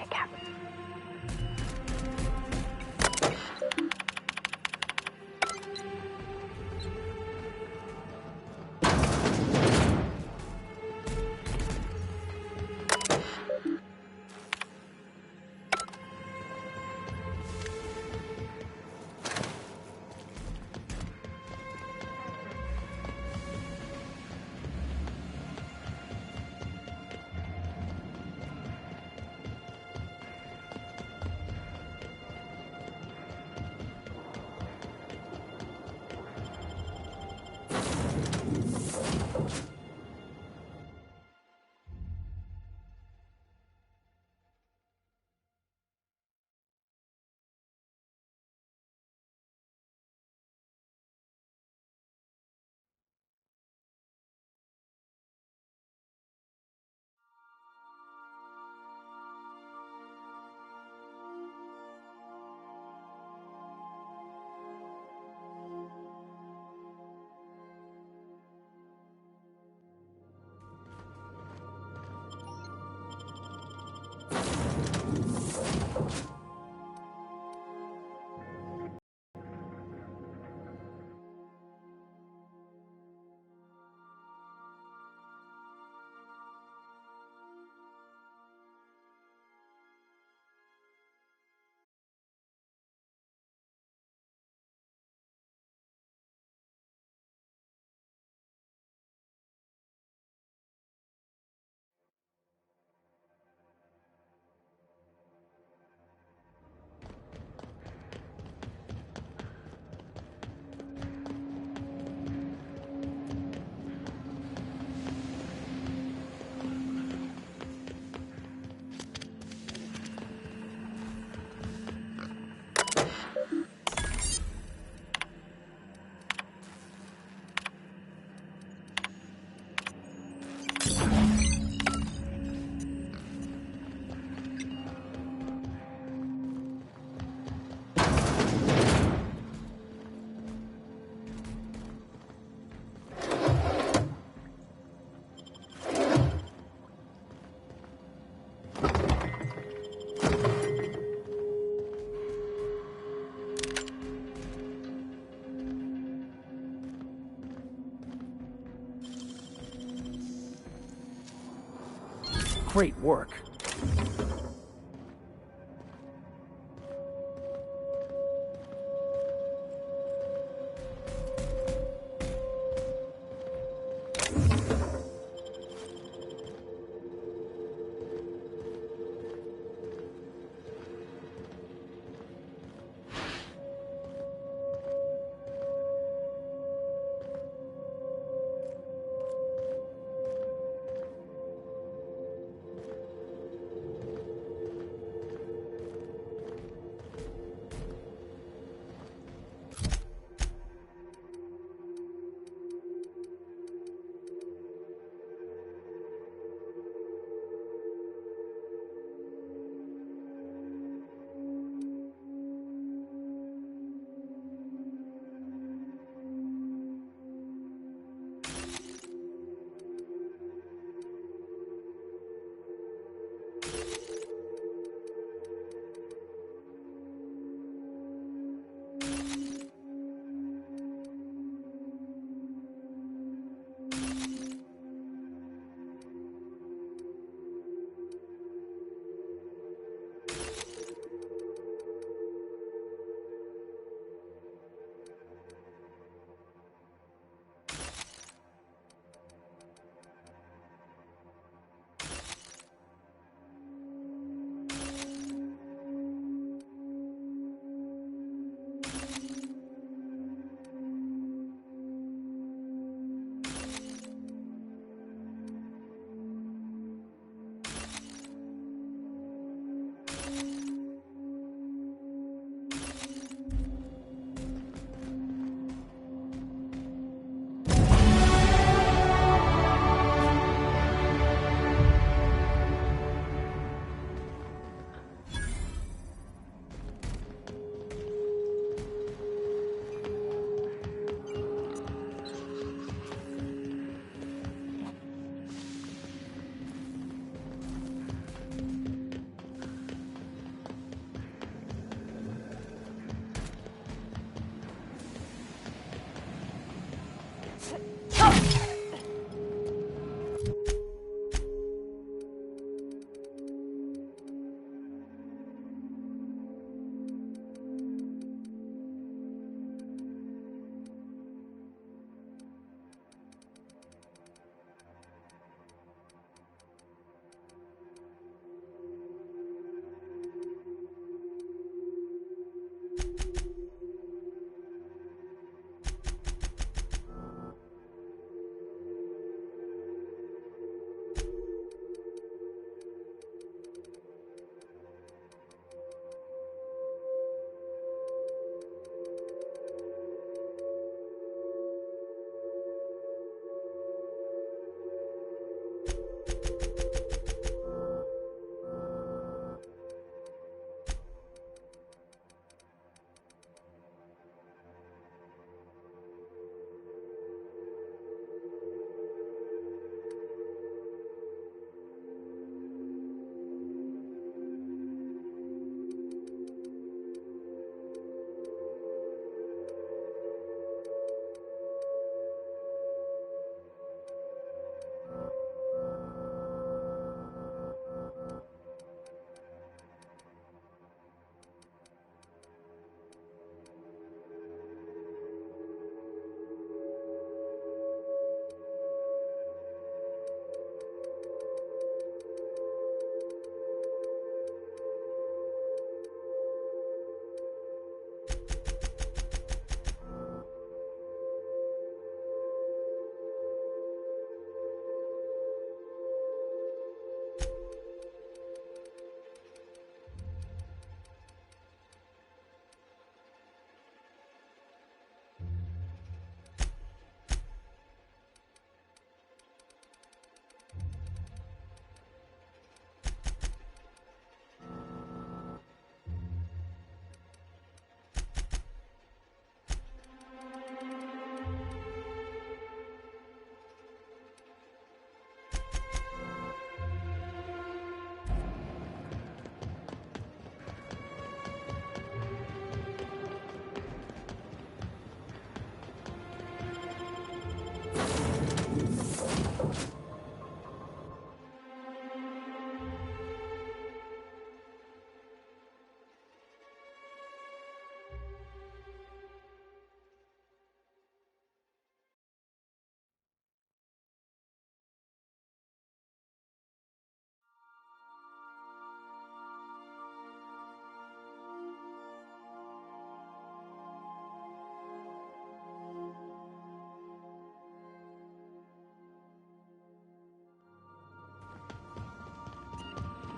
Okay, Cap. Great work.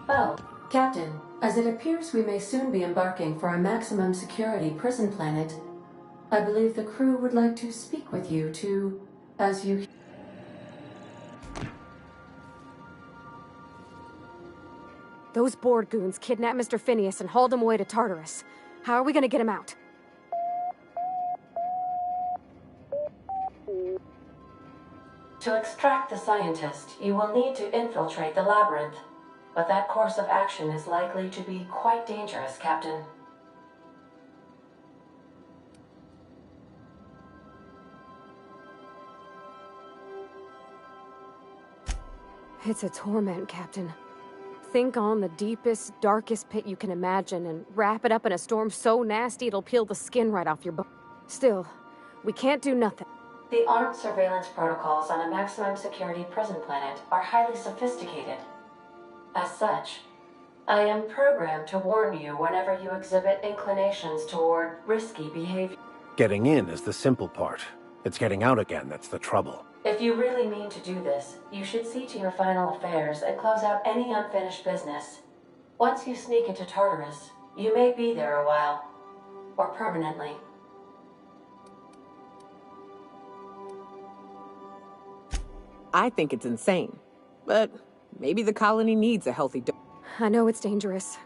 Oh, Captain, as it appears we may soon be embarking for a maximum security prison planet, I believe the crew would like to speak with you to, as you... Those board goons kidnapped Mr. Phineas and hauled him away to Tartarus. How are we gonna get him out? To extract the scientist, you will need to infiltrate the labyrinth. But that course of action is likely to be quite dangerous, Captain. It's a torment, Captain. Think on the deepest, darkest pit you can imagine and wrap it up in a storm so nasty it'll peel the skin right off your bone. Still, we can't do nothing. The armed surveillance protocols on a maximum security prison planet are highly sophisticated. As such, I am programmed to warn you whenever you exhibit inclinations toward risky behavior. Getting in is the simple part. It's getting out again that's the trouble. If you really mean to do this, you should see to your final affairs and close out any unfinished business. Once you sneak into Tartarus, you may be there a while. Or permanently. I think it's insane. But maybe the colony needs a healthy dose. I know it's dangerous.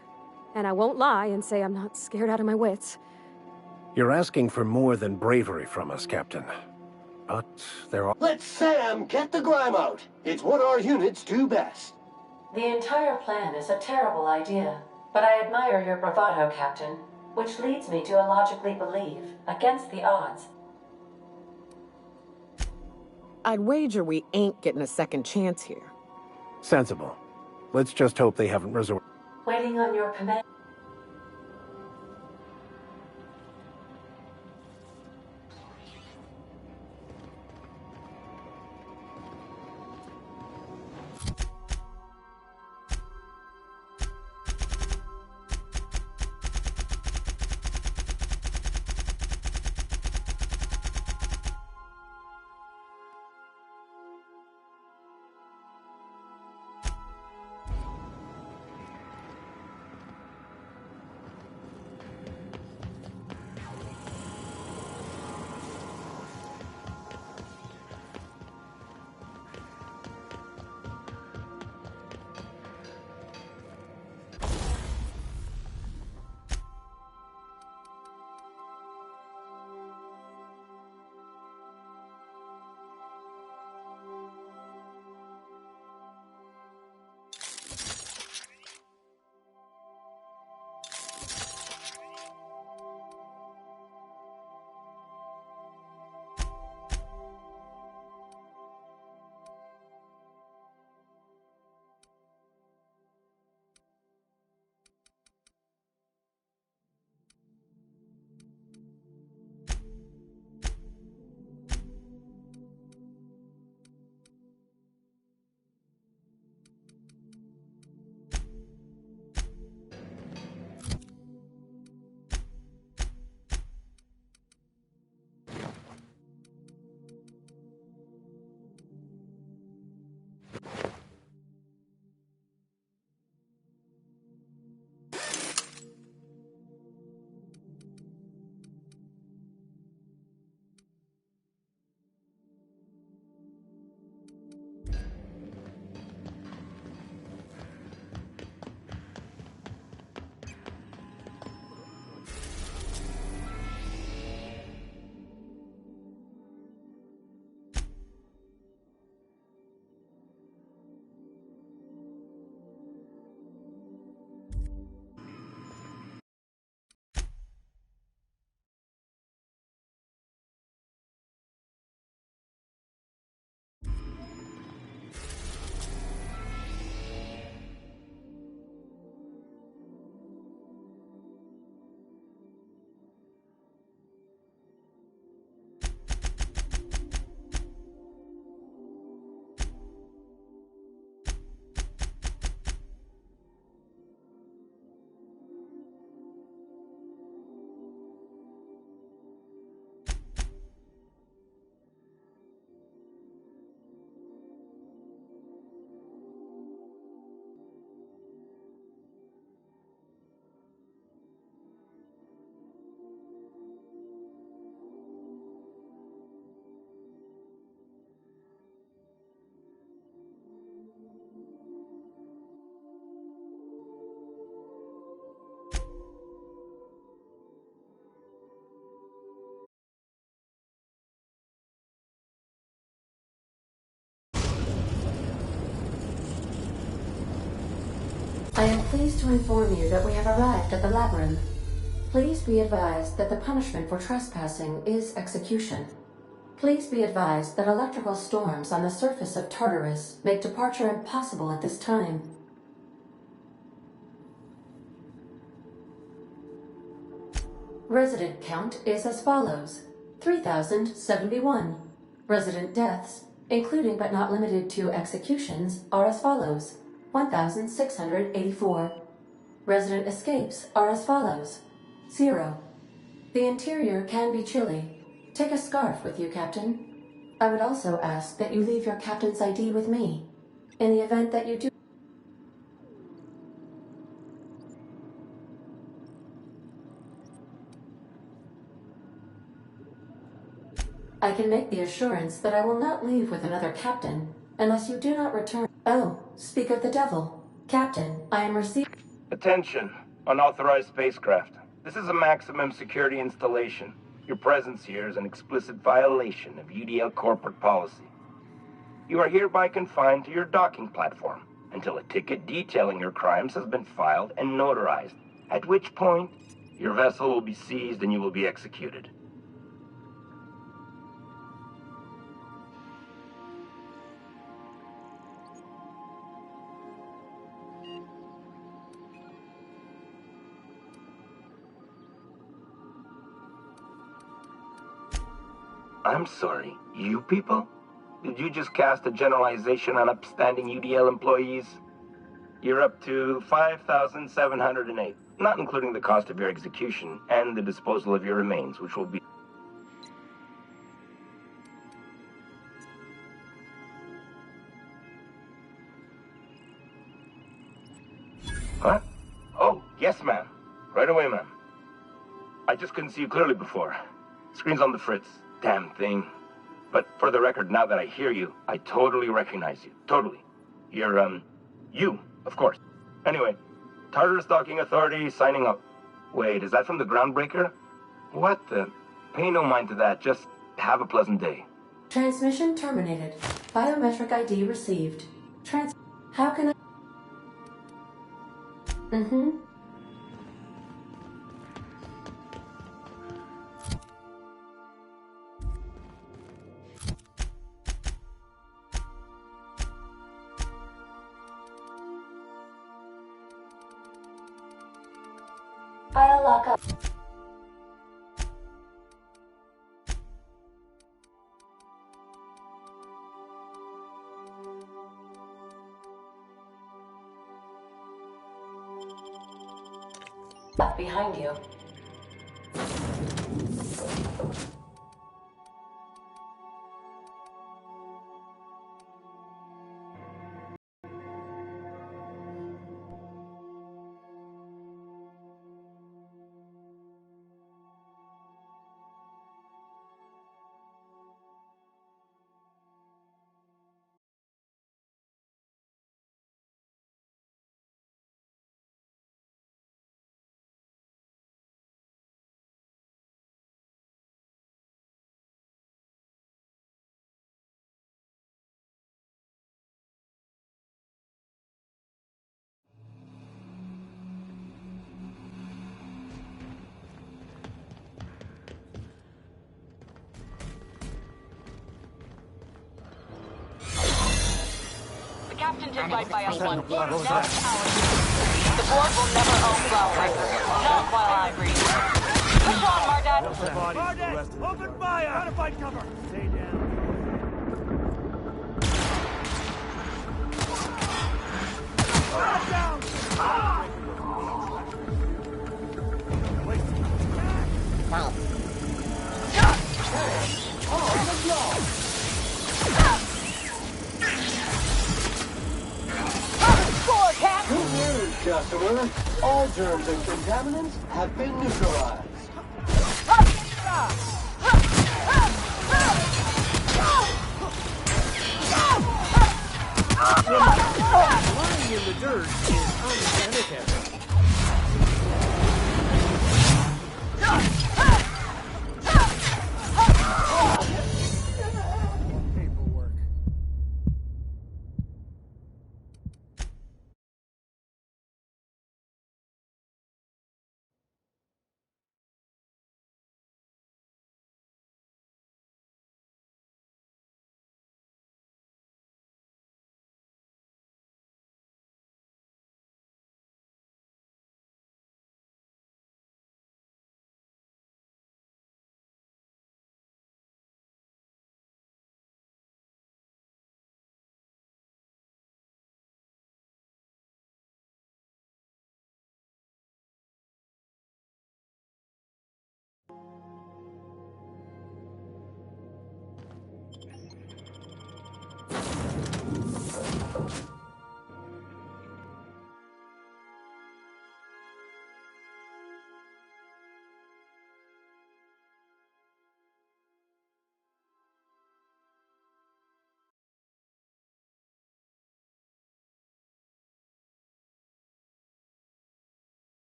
And I won't lie and say I'm not scared out of my wits. You're asking for more than bravery from us, Captain. But there are... Let Sam get the grime out. It's what our units do best. The entire plan is a terrible idea, but I admire your bravado, Captain, which leads me to illogically believe, against the odds. I'd wager we ain't getting a second chance here. Sensible. Let's just hope they haven't resorted... Waiting on your command. pleased to inform you that we have arrived at the labyrinth. Please be advised that the punishment for trespassing is execution. Please be advised that electrical storms on the surface of Tartarus make departure impossible at this time. Resident count is as follows: 3,071. Resident deaths, including but not limited to executions, are as follows: 1,684. Resident escapes are as follows: 0. The interior can be chilly. Take a scarf with you, Captain. I would also ask that you leave your captain's ID with me. In the event that you do... I can make the assurance that I will not leave with another captain unless you do not return. Oh, speak of the devil. Captain, I am receiving... Attention, unauthorized spacecraft. This is a maximum security installation. Your presence here is an explicit violation of UDL corporate policy. You are hereby confined to your docking platform until a ticket detailing your crimes has been filed and notarized, at which point your vessel will be seized and you will be executed. I'm sorry, you people? Did you just cast a generalization on upstanding UDL employees? You're up to 5,708, not including the cost of your execution and the disposal of your remains, which will be... Huh? Oh, yes, ma'am. Right away, ma'am. I just couldn't see you clearly before. Screen's on the fritz. Damn thing. But for the record, now that I hear you, I totally recognize you. Totally. You're, you, of course. Anyway, Tartarus Docking Authority signing up. Wait, is that from the Groundbreaker? What the... Pay no mind to that. Just have a pleasant day. Transmission terminated. Biometric ID received. How can I... Mm-hmm. I'll lock up. Up behind you. Captain did right by us once. Now it's ours. The board will never own Flower. Not while I breathe. Push on, Mardat. Mardat, open fire! Try to find cover. Stay down. Down! Good news, customer. All germs and contaminants have been neutralized. Lying in the dirt is unsanitary.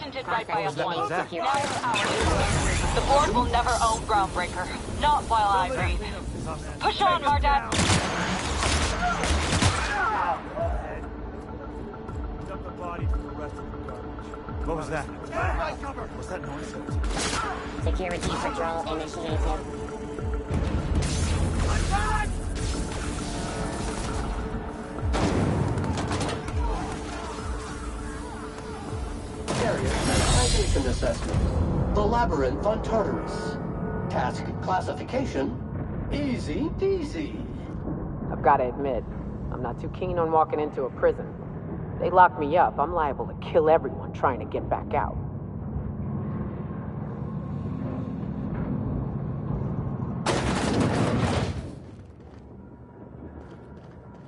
patented right by us once. Now it's ours. The board will never own Groundbreaker. Not while I breathe. Push on, Mardat. What was that? What's that noise? Security patrol initiated. Area Citation Assessment. The Labyrinth on Tartarus. Task classification. Easy peasy. I've got to admit, I'm not too keen on walking into a prison. If they lock me up, I'm liable to kill everyone trying to get back out.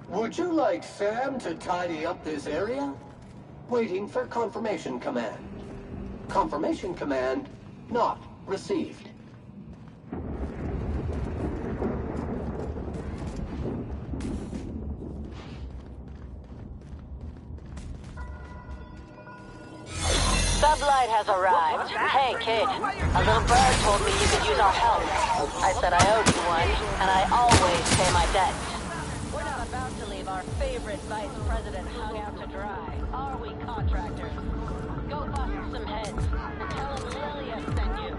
Would you like Sam to tidy up this area? Waiting for confirmation command. Confirmation command not received. Sublight has arrived. Hey, kid. A little bird told me you could use our help. I said I owed you one, and I always pay my debt. We're not about to leave our favorite vice president hung out to dry, are we, contractors? Go bust some heads, and tell him Lilia sent you.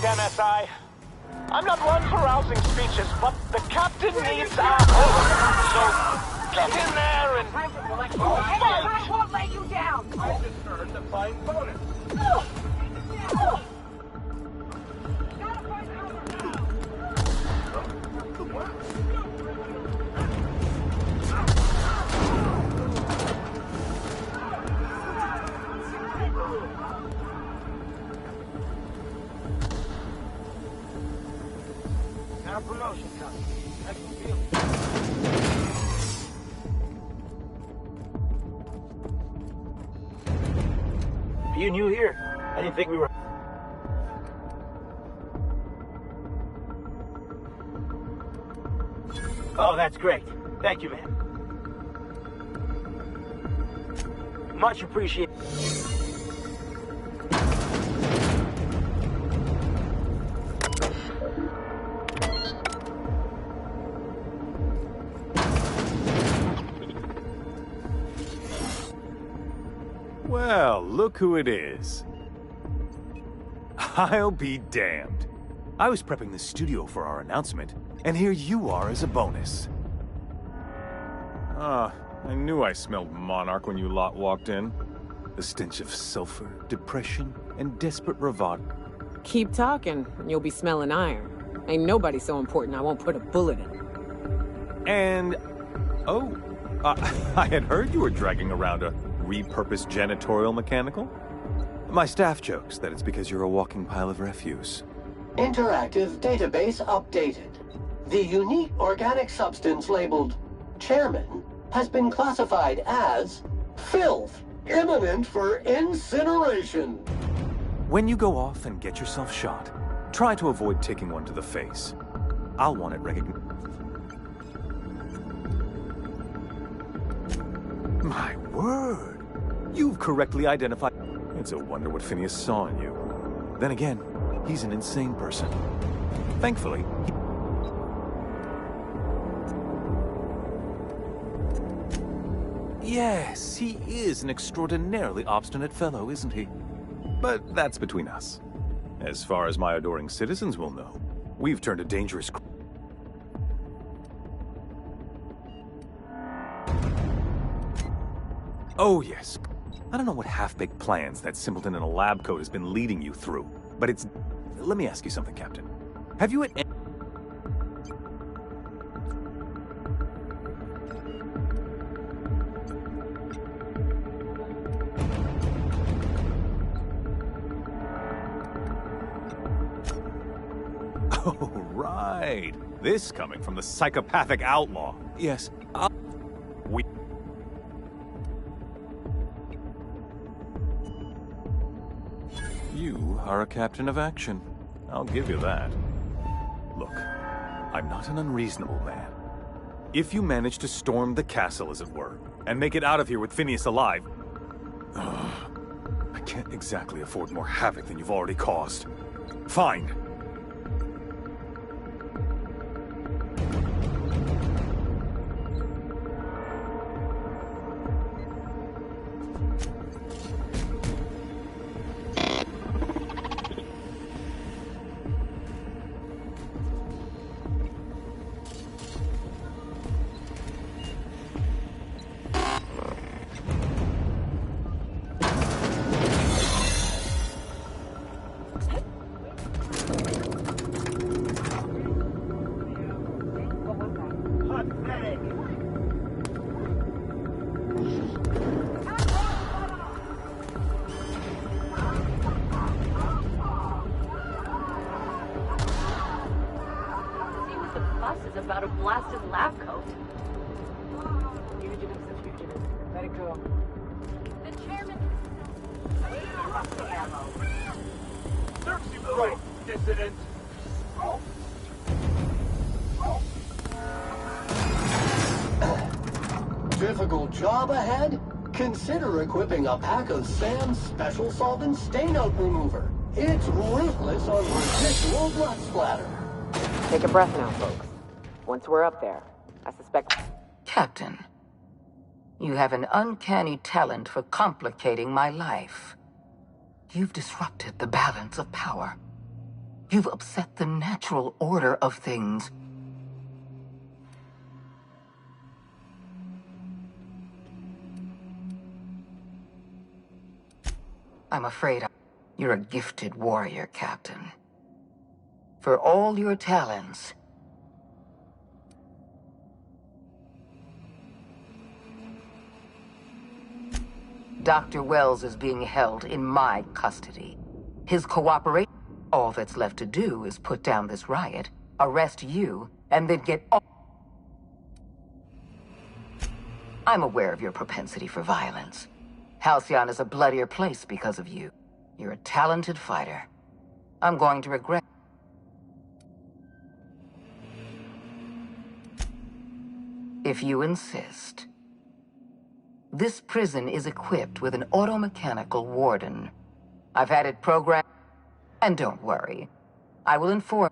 MSI. I'm not one for rousing speeches, but the captain needs our help. So get in there and fight! I won't lay you down! I just earned a fine bonus. Now promotion coming. I can feel it. Are you new here? I didn't think we were... Oh, that's great. Thank you, man. Much appreciated. Well, look who it is. I'll be damned. I was prepping the studio for our announcement, and here you are as a bonus. Ah, I knew I smelled Monarch when you lot walked in. The stench of sulfur, depression, and desperate bravado. Keep talking, and you'll be smelling iron. Ain't nobody so important I won't put a bullet in. And... oh, I had heard you were dragging around a repurposed janitorial mechanical? My staff jokes that it's because you're a walking pile of refuse. Interactive database updated. The unique organic substance labeled Chairman has been classified as filth, imminent for incineration. When you go off and get yourself shot, try to avoid taking one to the face. I'll want it recognized. My word! You've correctly identified... It's a wonder what Phineas saw in you. Then again, he's an insane person. Thankfully, yes, he is an extraordinarily obstinate fellow, isn't he? But that's between us. As far as my adoring citizens will know, we've turned a dangerous... Oh, yes. I don't know what half-baked plans that simpleton in a lab coat has been leading you through, but it's... Let me ask you something, Captain. Have you at any... Oh, right. This coming from the psychopathic outlaw. Yes, we... You are a captain of action. I'll give you that. Look, I'm not an unreasonable man. If you manage to storm the castle, as it were, and make it out of here with Phineas alive... I can't exactly afford more havoc than you've already caused. Fine. About a blasted lab coat. Let it go. The chairman... Search you right, dissident! Difficult job ahead? Consider equipping a pack of Sam's special solvent stain-out remover. It's ruthless on residual blood splatter. Take a breath now, folks. Once we're up there, I suspect... Captain, you have an uncanny talent for complicating my life. You've disrupted the balance of power. You've upset the natural order of things. I'm afraid you're a gifted warrior, Captain. For all your talents, Dr. Wells is being held in my custody. His cooperation, all that's left to do is put down this riot, arrest you, and then get all... I'm aware of your propensity for violence. Halcyon is a bloodier place because of you. You're a talented fighter. I'm going to regret... If you insist. This prison is equipped with an automechanical warden. I've had it programmed, and don't worry. I will inform.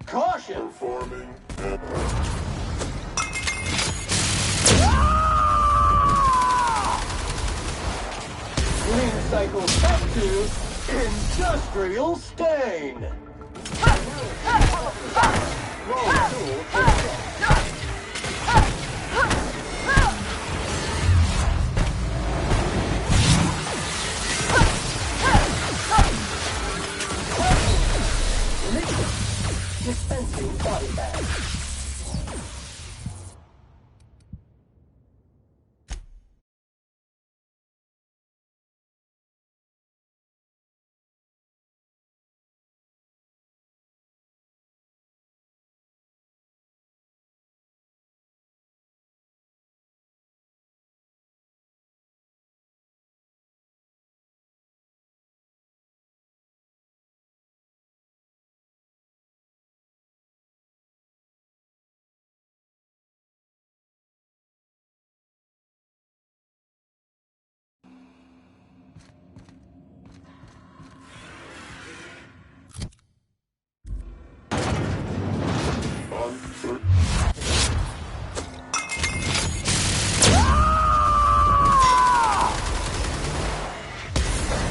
Caution! Forming. Clean cycle set to industrial stain. Roll tool for dispensing body bag.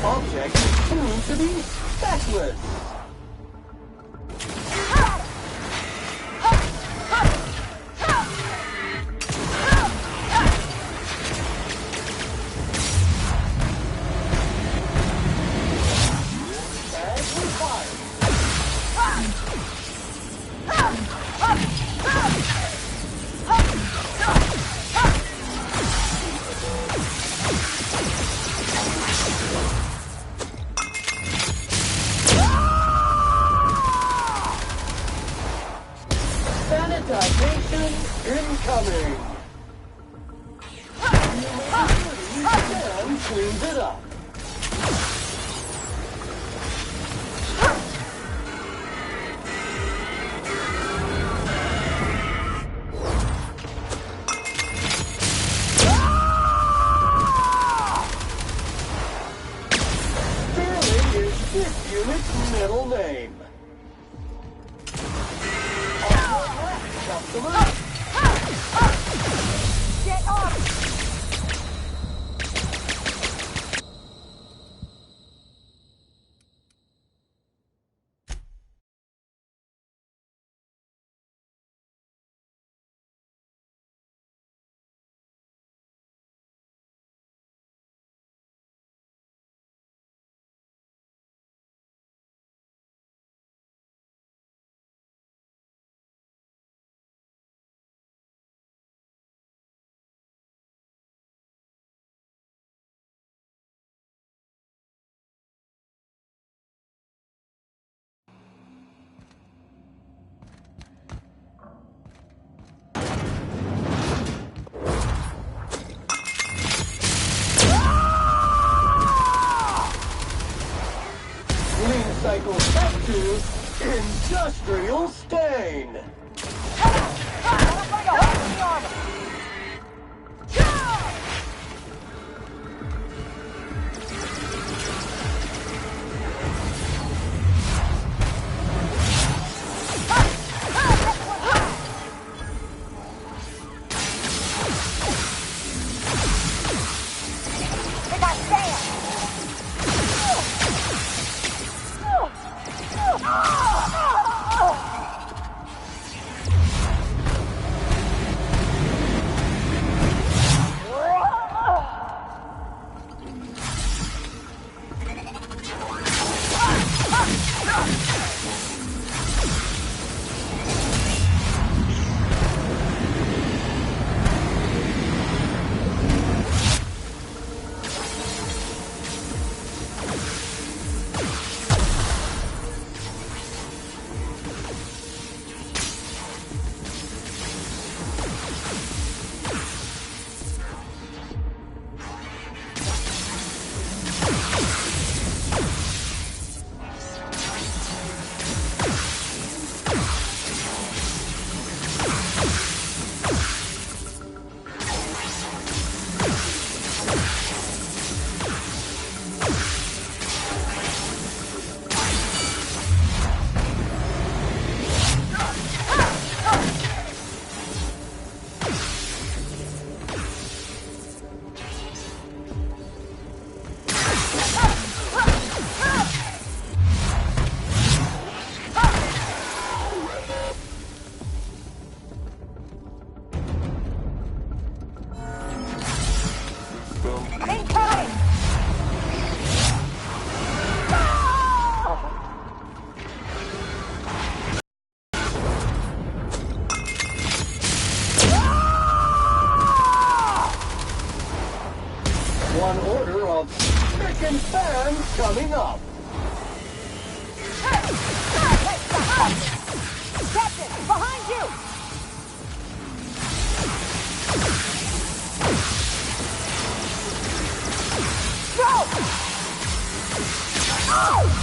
Object is tuned to be stackless. Sanitization incoming. Sam cleans it up. Sterling is this unit's middle name. Get off! motorcycle set to industrial stain. One order of frickin' fans coming up. Captain, behind you! Go! Oh!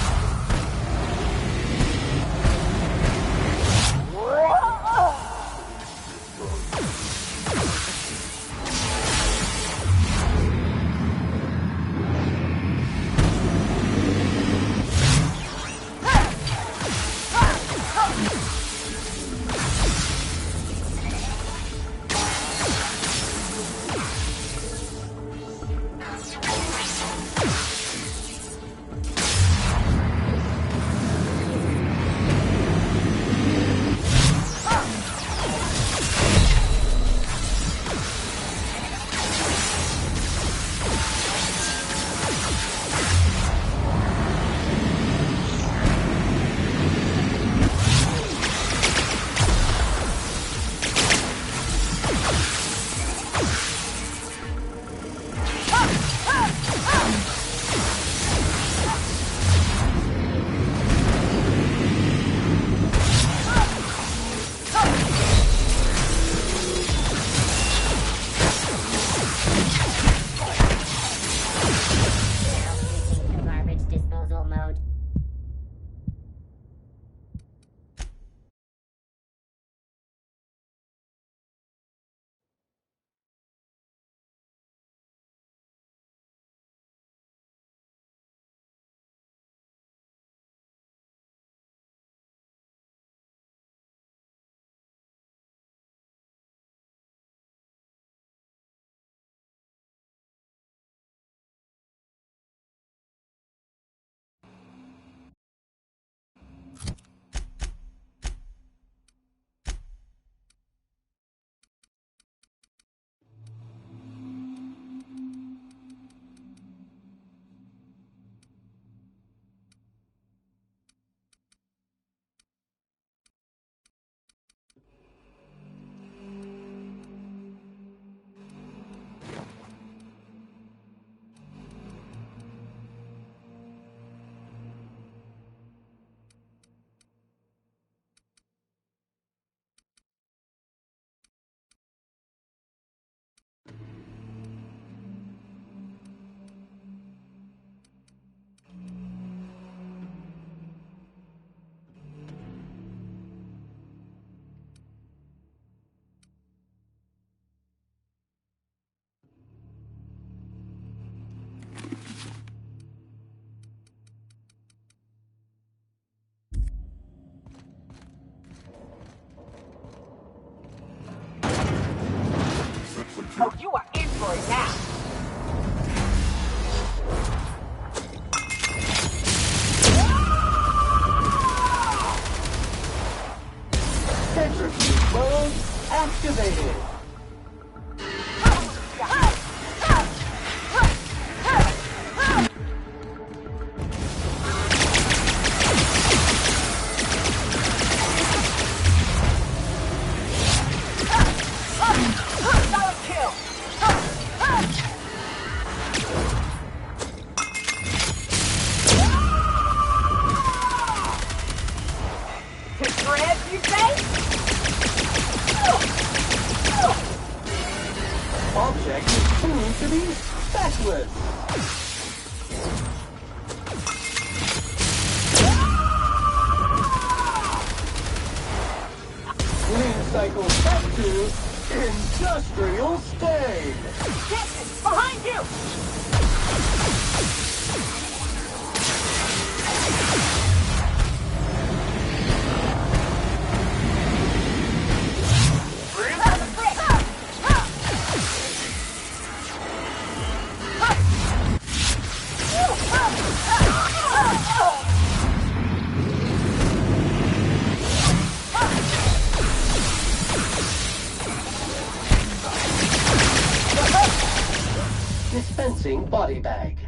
Oh, you are in for it now. Centrifuge mode activated. Object is tuned to be backward. Clean cycle back to industrial state. Distance, behind you! Dispensing body bag.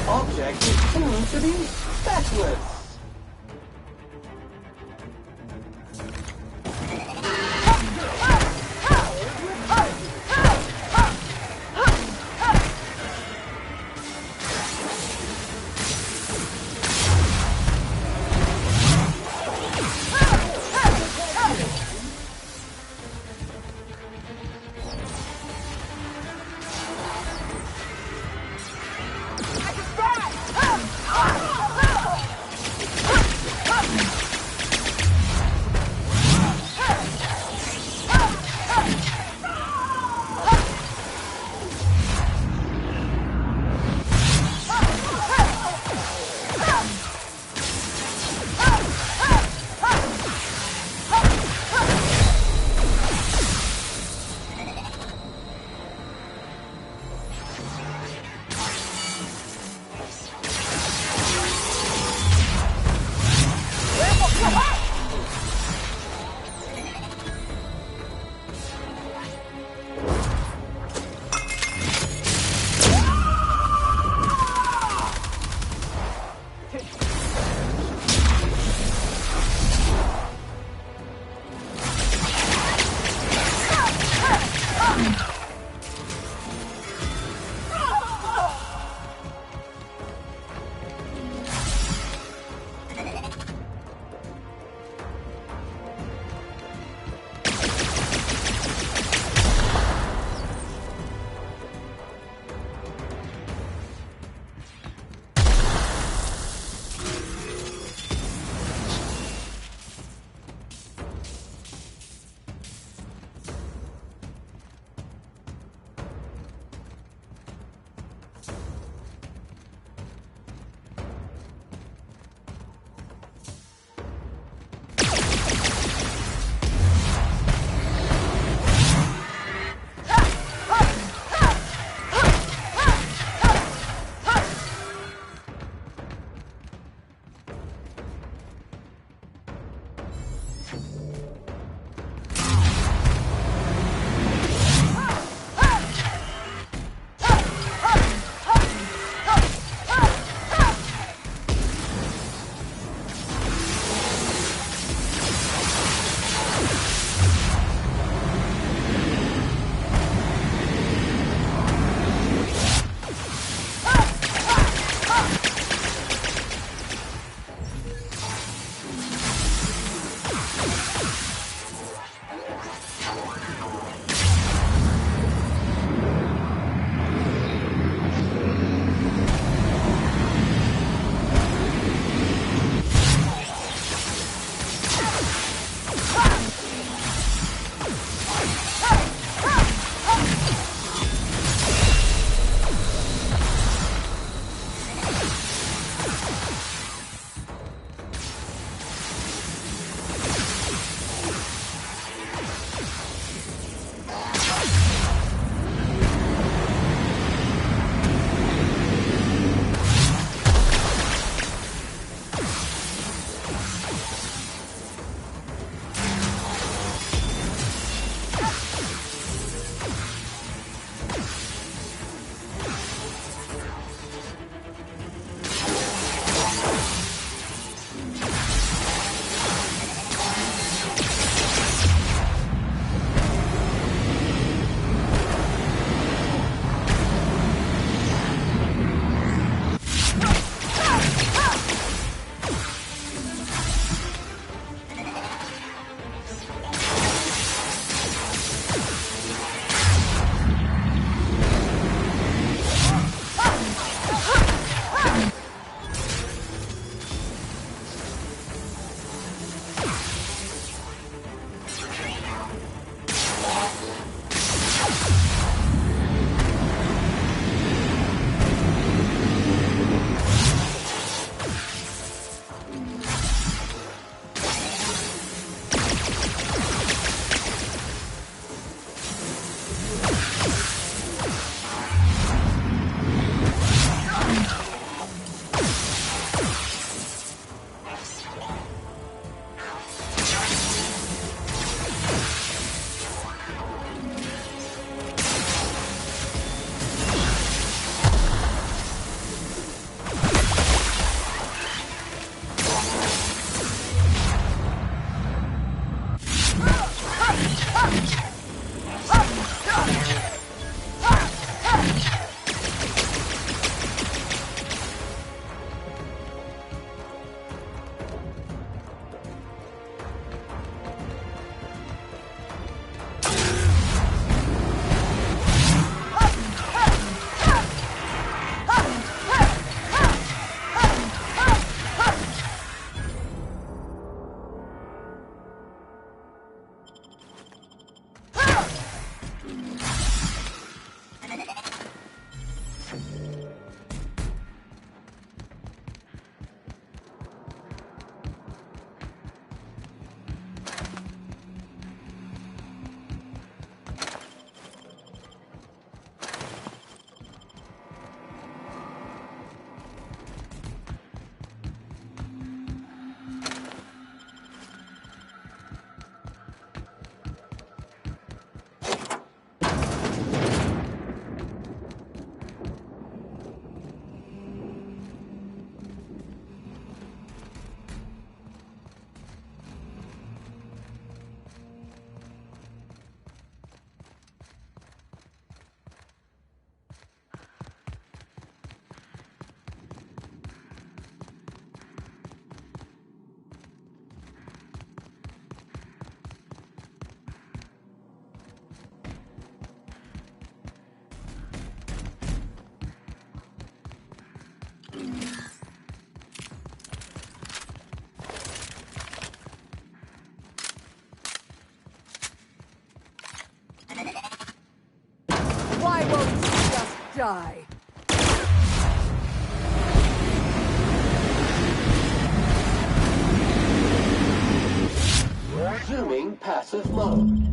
Object is tuned to be backwards. die. Resuming passive mode.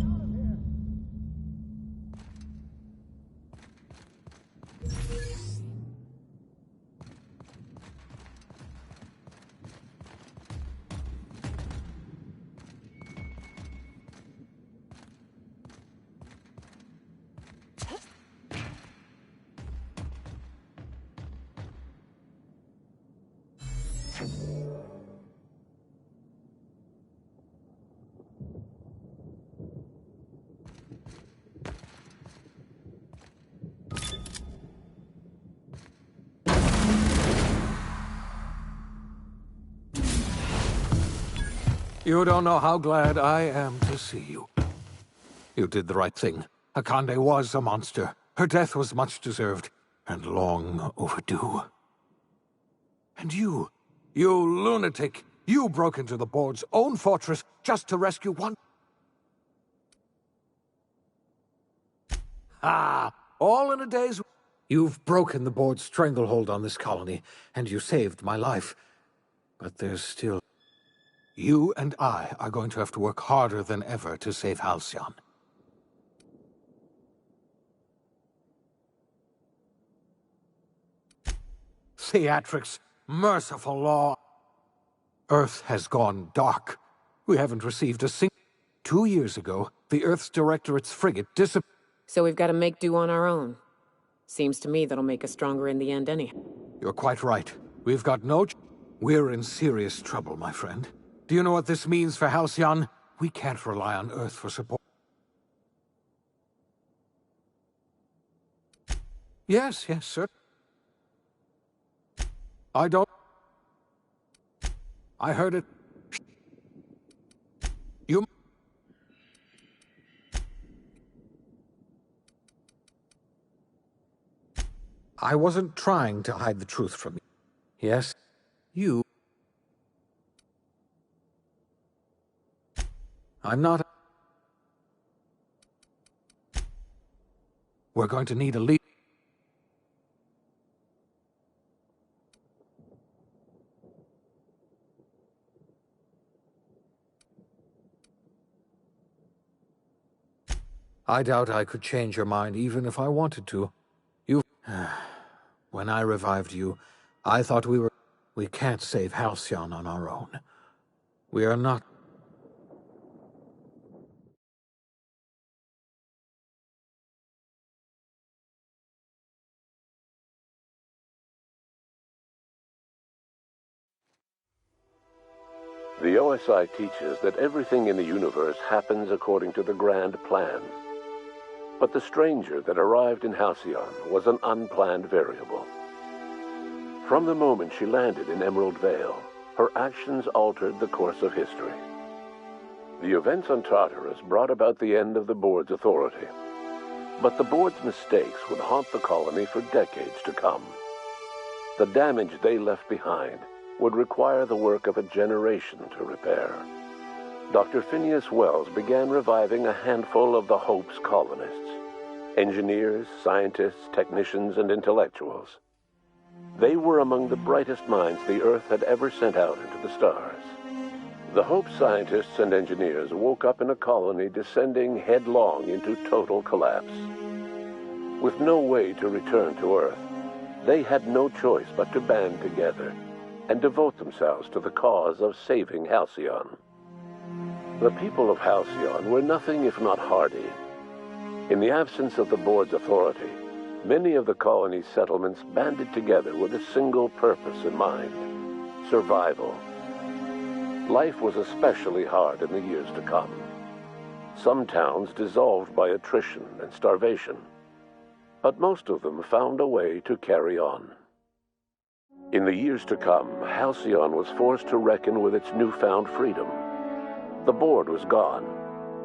You don't know how glad I am to see you. You did the right thing. Akande was a monster. Her death was much deserved, and long overdue. And you lunatic, you broke into the board's own fortress just to rescue one... all in a day's... You've broken the board's stranglehold on this colony, and you saved my life. But there's still... You and I are going to have to work harder than ever to save Halcyon. Theatrics, merciful law. Earth has gone dark. We haven't received a single... 2 years ago, the Earth's Directorate's frigate disappeared. So we've got to make do on our own. Seems to me that'll make us stronger in the end anyhow. You're quite right. We've got no... We're in serious trouble, my friend. Do you know what this means for Halcyon? We can't rely on Earth for support. Yes, sir. I don't... I heard it. You... I wasn't trying to hide the truth from you. Yes, you... I'm not... We're going to need a lead. I doubt I could change your mind even if I wanted to. You... When I revived you, I thought we were... We can't save Halcyon on our own. We are not... The OSI teaches that everything in the universe happens according to the grand plan. But the stranger that arrived in Halcyon was an unplanned variable. From the moment she landed in Emerald Vale, her actions altered the course of history. The events on Tartarus brought about the end of the board's authority. But the board's mistakes would haunt the colony for decades to come. The damage they left behind would require the work of a generation to repair. Dr. Phineas Wells began reviving a handful of the Hope's colonists. Engineers, scientists, technicians, and intellectuals. They were among the brightest minds the Earth had ever sent out into the stars. The Hope scientists and engineers woke up in a colony descending headlong into total collapse. With no way to return to Earth, they had no choice but to band together and devote themselves to the cause of saving Halcyon. The people of Halcyon were nothing if not hardy. In the absence of the board's authority, many of the colony's settlements banded together with a single purpose in mind: survival. Life was especially hard in the years to come. Some towns dissolved by attrition and starvation, but most of them found a way to carry on. In the years to come, Halcyon was forced to reckon with its newfound freedom. The board was gone,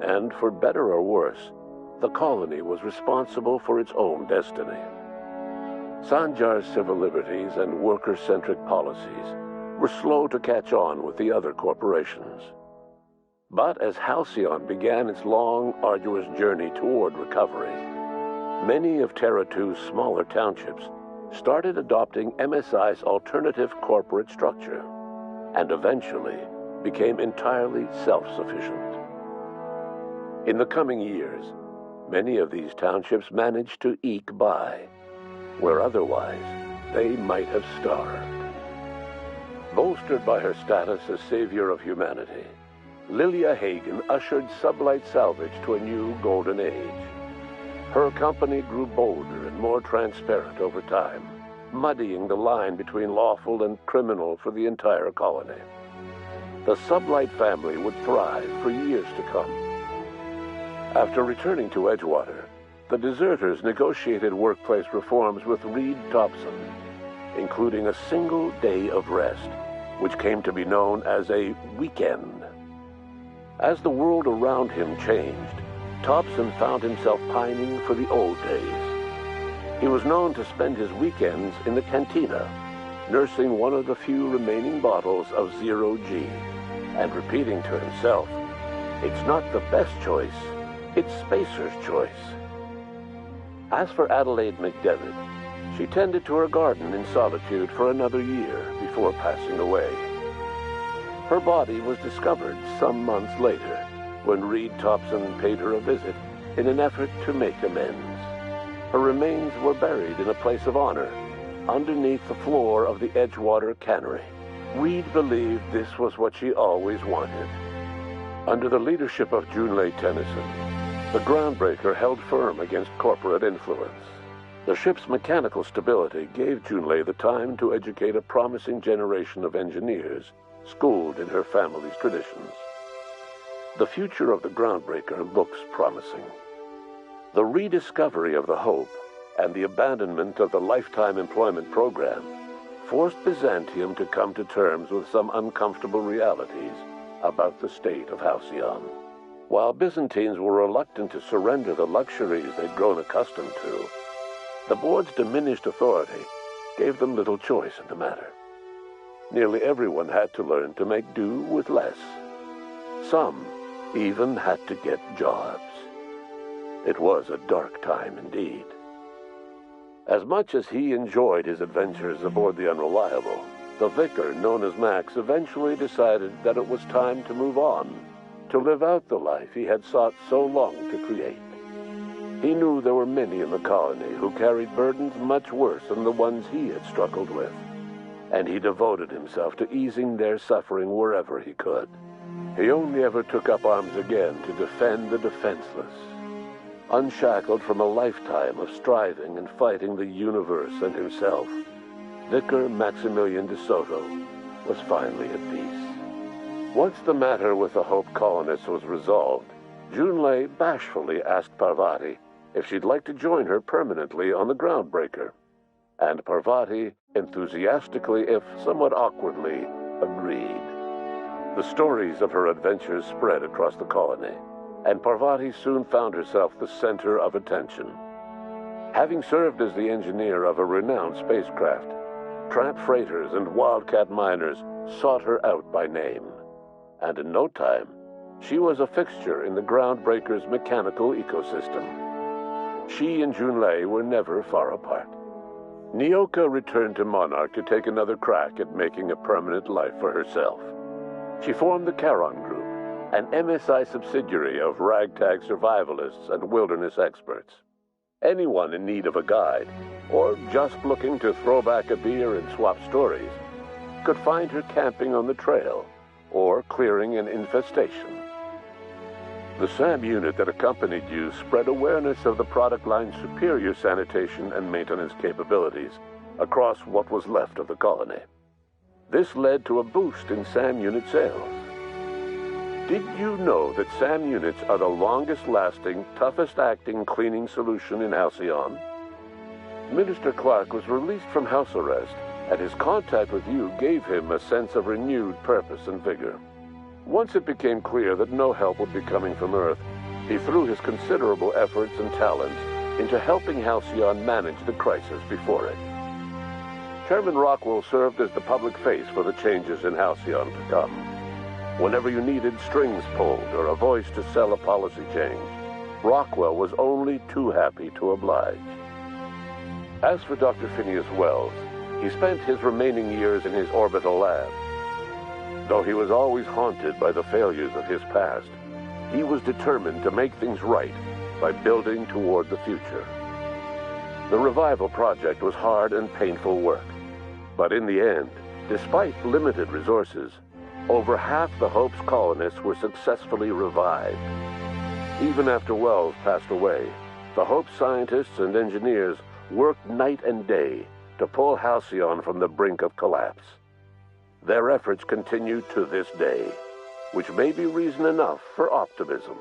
and for better or worse, the colony was responsible for its own destiny. Sanjar's civil liberties and worker-centric policies were slow to catch on with the other corporations. But as Halcyon began its long, arduous journey toward recovery, many of Terra 2's smaller townships started adopting MSI's alternative corporate structure, and eventually became entirely self-sufficient. In the coming years, many of these townships managed to eke by, where otherwise they might have starved. Bolstered by her status as savior of humanity, Lilia Hagen ushered sublight salvage to a new golden age. Her company grew bolder and more transparent over time, muddying the line between lawful and criminal for the entire colony. The Sublight family would thrive for years to come. After returning to Edgewater, the deserters negotiated workplace reforms with Reed Thompson, including a single day of rest, which came to be known as a weekend. As the world around him changed, Thompson found himself pining for the old days. He was known to spend his weekends in the cantina, nursing one of the few remaining bottles of Zero G, and repeating to himself, "It's not the best choice, it's Spacer's choice." As for Adelaide McDevitt, she tended to her garden in solitude for another year before passing away. Her body was discovered some months later, when Reed Thompson paid her a visit in an effort to make amends. Her remains were buried in a place of honor, underneath the floor of the Edgewater cannery. Reed believed this was what she always wanted. Under the leadership of Junlei Tennyson, the Groundbreaker held firm against corporate influence. The ship's mechanical stability gave Junlei the time to educate a promising generation of engineers, schooled in her family's traditions. The future of the Groundbreaker looks promising. The rediscovery of the Hope and the abandonment of the lifetime employment program forced Byzantium to come to terms with some uncomfortable realities about the state of Halcyon. While Byzantines were reluctant to surrender the luxuries they'd grown accustomed to, the board's diminished authority gave them little choice in the matter. Nearly everyone had to learn to make do with less. Some even had to get jobs. It was a dark time indeed. As much as he enjoyed his adventures aboard the Unreliable, the vicar, known as Max, eventually decided that it was time to move on, to live out the life he had sought so long to create. He knew there were many in the colony who carried burdens much worse than the ones he had struggled with, and he devoted himself to easing their suffering wherever he could. He only ever took up arms again to defend the defenseless. Unshackled from a lifetime of striving and fighting the universe and himself, Vicar Maximilian de Soto was finally at peace. Once the matter with the Hope colonists was resolved, Junlei bashfully asked Parvati if she'd like to join her permanently on the Groundbreaker, and Parvati enthusiastically, if somewhat awkwardly, agreed. The stories of her adventures spread across the colony, and Parvati soon found herself the center of attention. Having served as the engineer of a renowned spacecraft, tramp freighters and wildcat miners sought her out by name, and in no time, she was a fixture in the Groundbreaker's mechanical ecosystem. She and Junlei were never far apart. Nyoka returned to Monarch to take another crack at making a permanent life for herself. She formed the Charon Group, an MSI subsidiary of ragtag survivalists and wilderness experts. Anyone in need of a guide, or just looking to throw back a beer and swap stories, could find her camping on the trail, or clearing an infestation. The SAM unit that accompanied you spread awareness of the product line's superior sanitation and maintenance capabilities across what was left of the colony. This led to a boost in SAM unit sales. Did you know that SAM units are the longest-lasting, toughest-acting cleaning solution in Halcyon? Minister Clark was released from house arrest, and his contact with you gave him a sense of renewed purpose and vigor. Once it became clear that no help would be coming from Earth, he threw his considerable efforts and talents into helping Halcyon manage the crisis before it. Chairman Rockwell served as the public face for the changes in Halcyon to come. Whenever you needed strings pulled or a voice to sell a policy change, Rockwell was only too happy to oblige. As for Dr. Phineas Wells, he spent his remaining years in his orbital lab. Though he was always haunted by the failures of his past, he was determined to make things right by building toward the future. The revival project was hard and painful work, but in the end, despite limited resources, over half the Hope's colonists were successfully revived. Even after Wells passed away, the Hope scientists and engineers worked night and day to pull Halcyon from the brink of collapse. Their efforts continue to this day, which may be reason enough for optimism.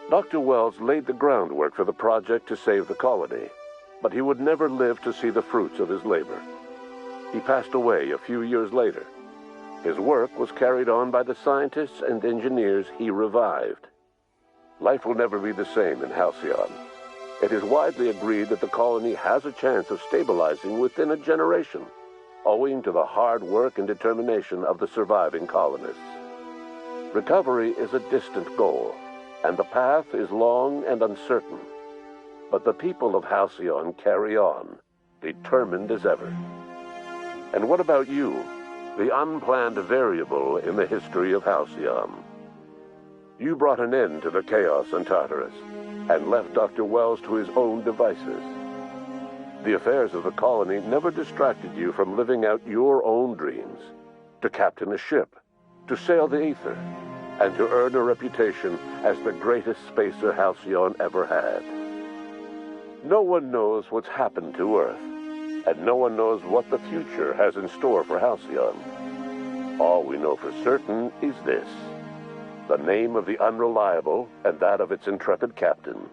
Dr. Wells laid the groundwork for the project to save the colony, but he would never live to see the fruits of his labor. He passed away a few years later. His work was carried on by the scientists and engineers he revived. Life will never be the same in Halcyon. It is widely agreed that the colony has a chance of stabilizing within a generation, owing to the hard work and determination of the surviving colonists. Recovery is a distant goal, and the path is long and uncertain. But the people of Halcyon carry on, determined as ever. And what about you, the unplanned variable in the history of Halcyon? You brought an end to the chaos on Tartarus, and left Dr. Wells to his own devices. The affairs of the colony never distracted you from living out your own dreams, to captain a ship, to sail the ether, and to earn a reputation as the greatest spacer Halcyon ever had. No one knows what's happened to Earth, and no one knows what the future has in store for Halcyon. All we know for certain is this: the name of the Unreliable and that of its intrepid captain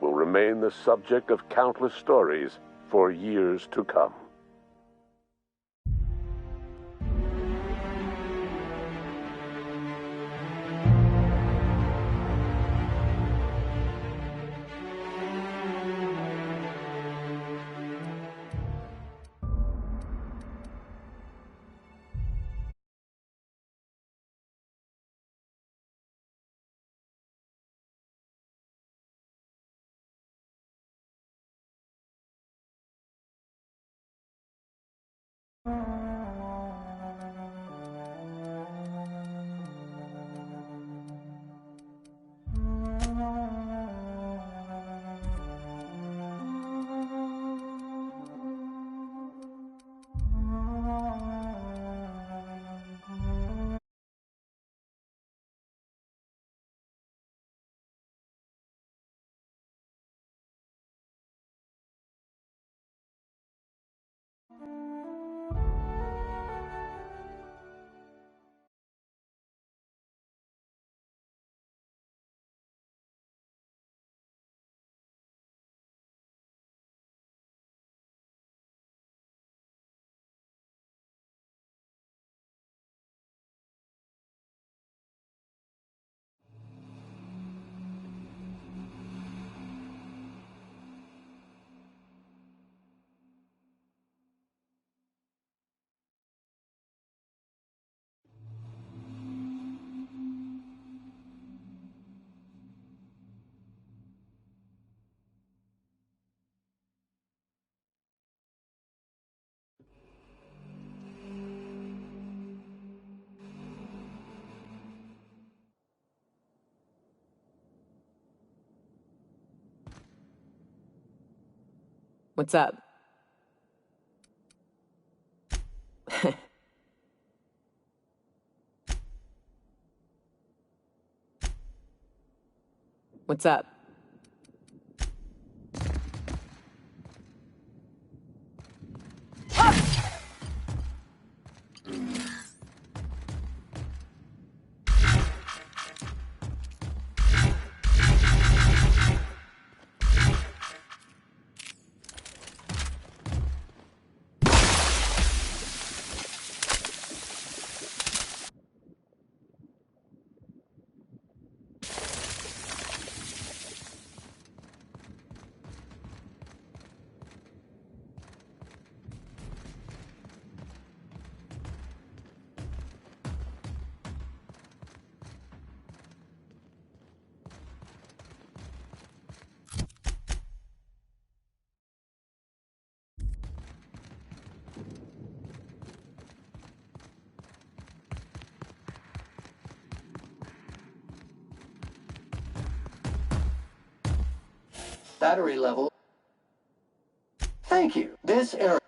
will remain the subject of countless stories for years to come. What's up? What's up? battery level. Thank you. This area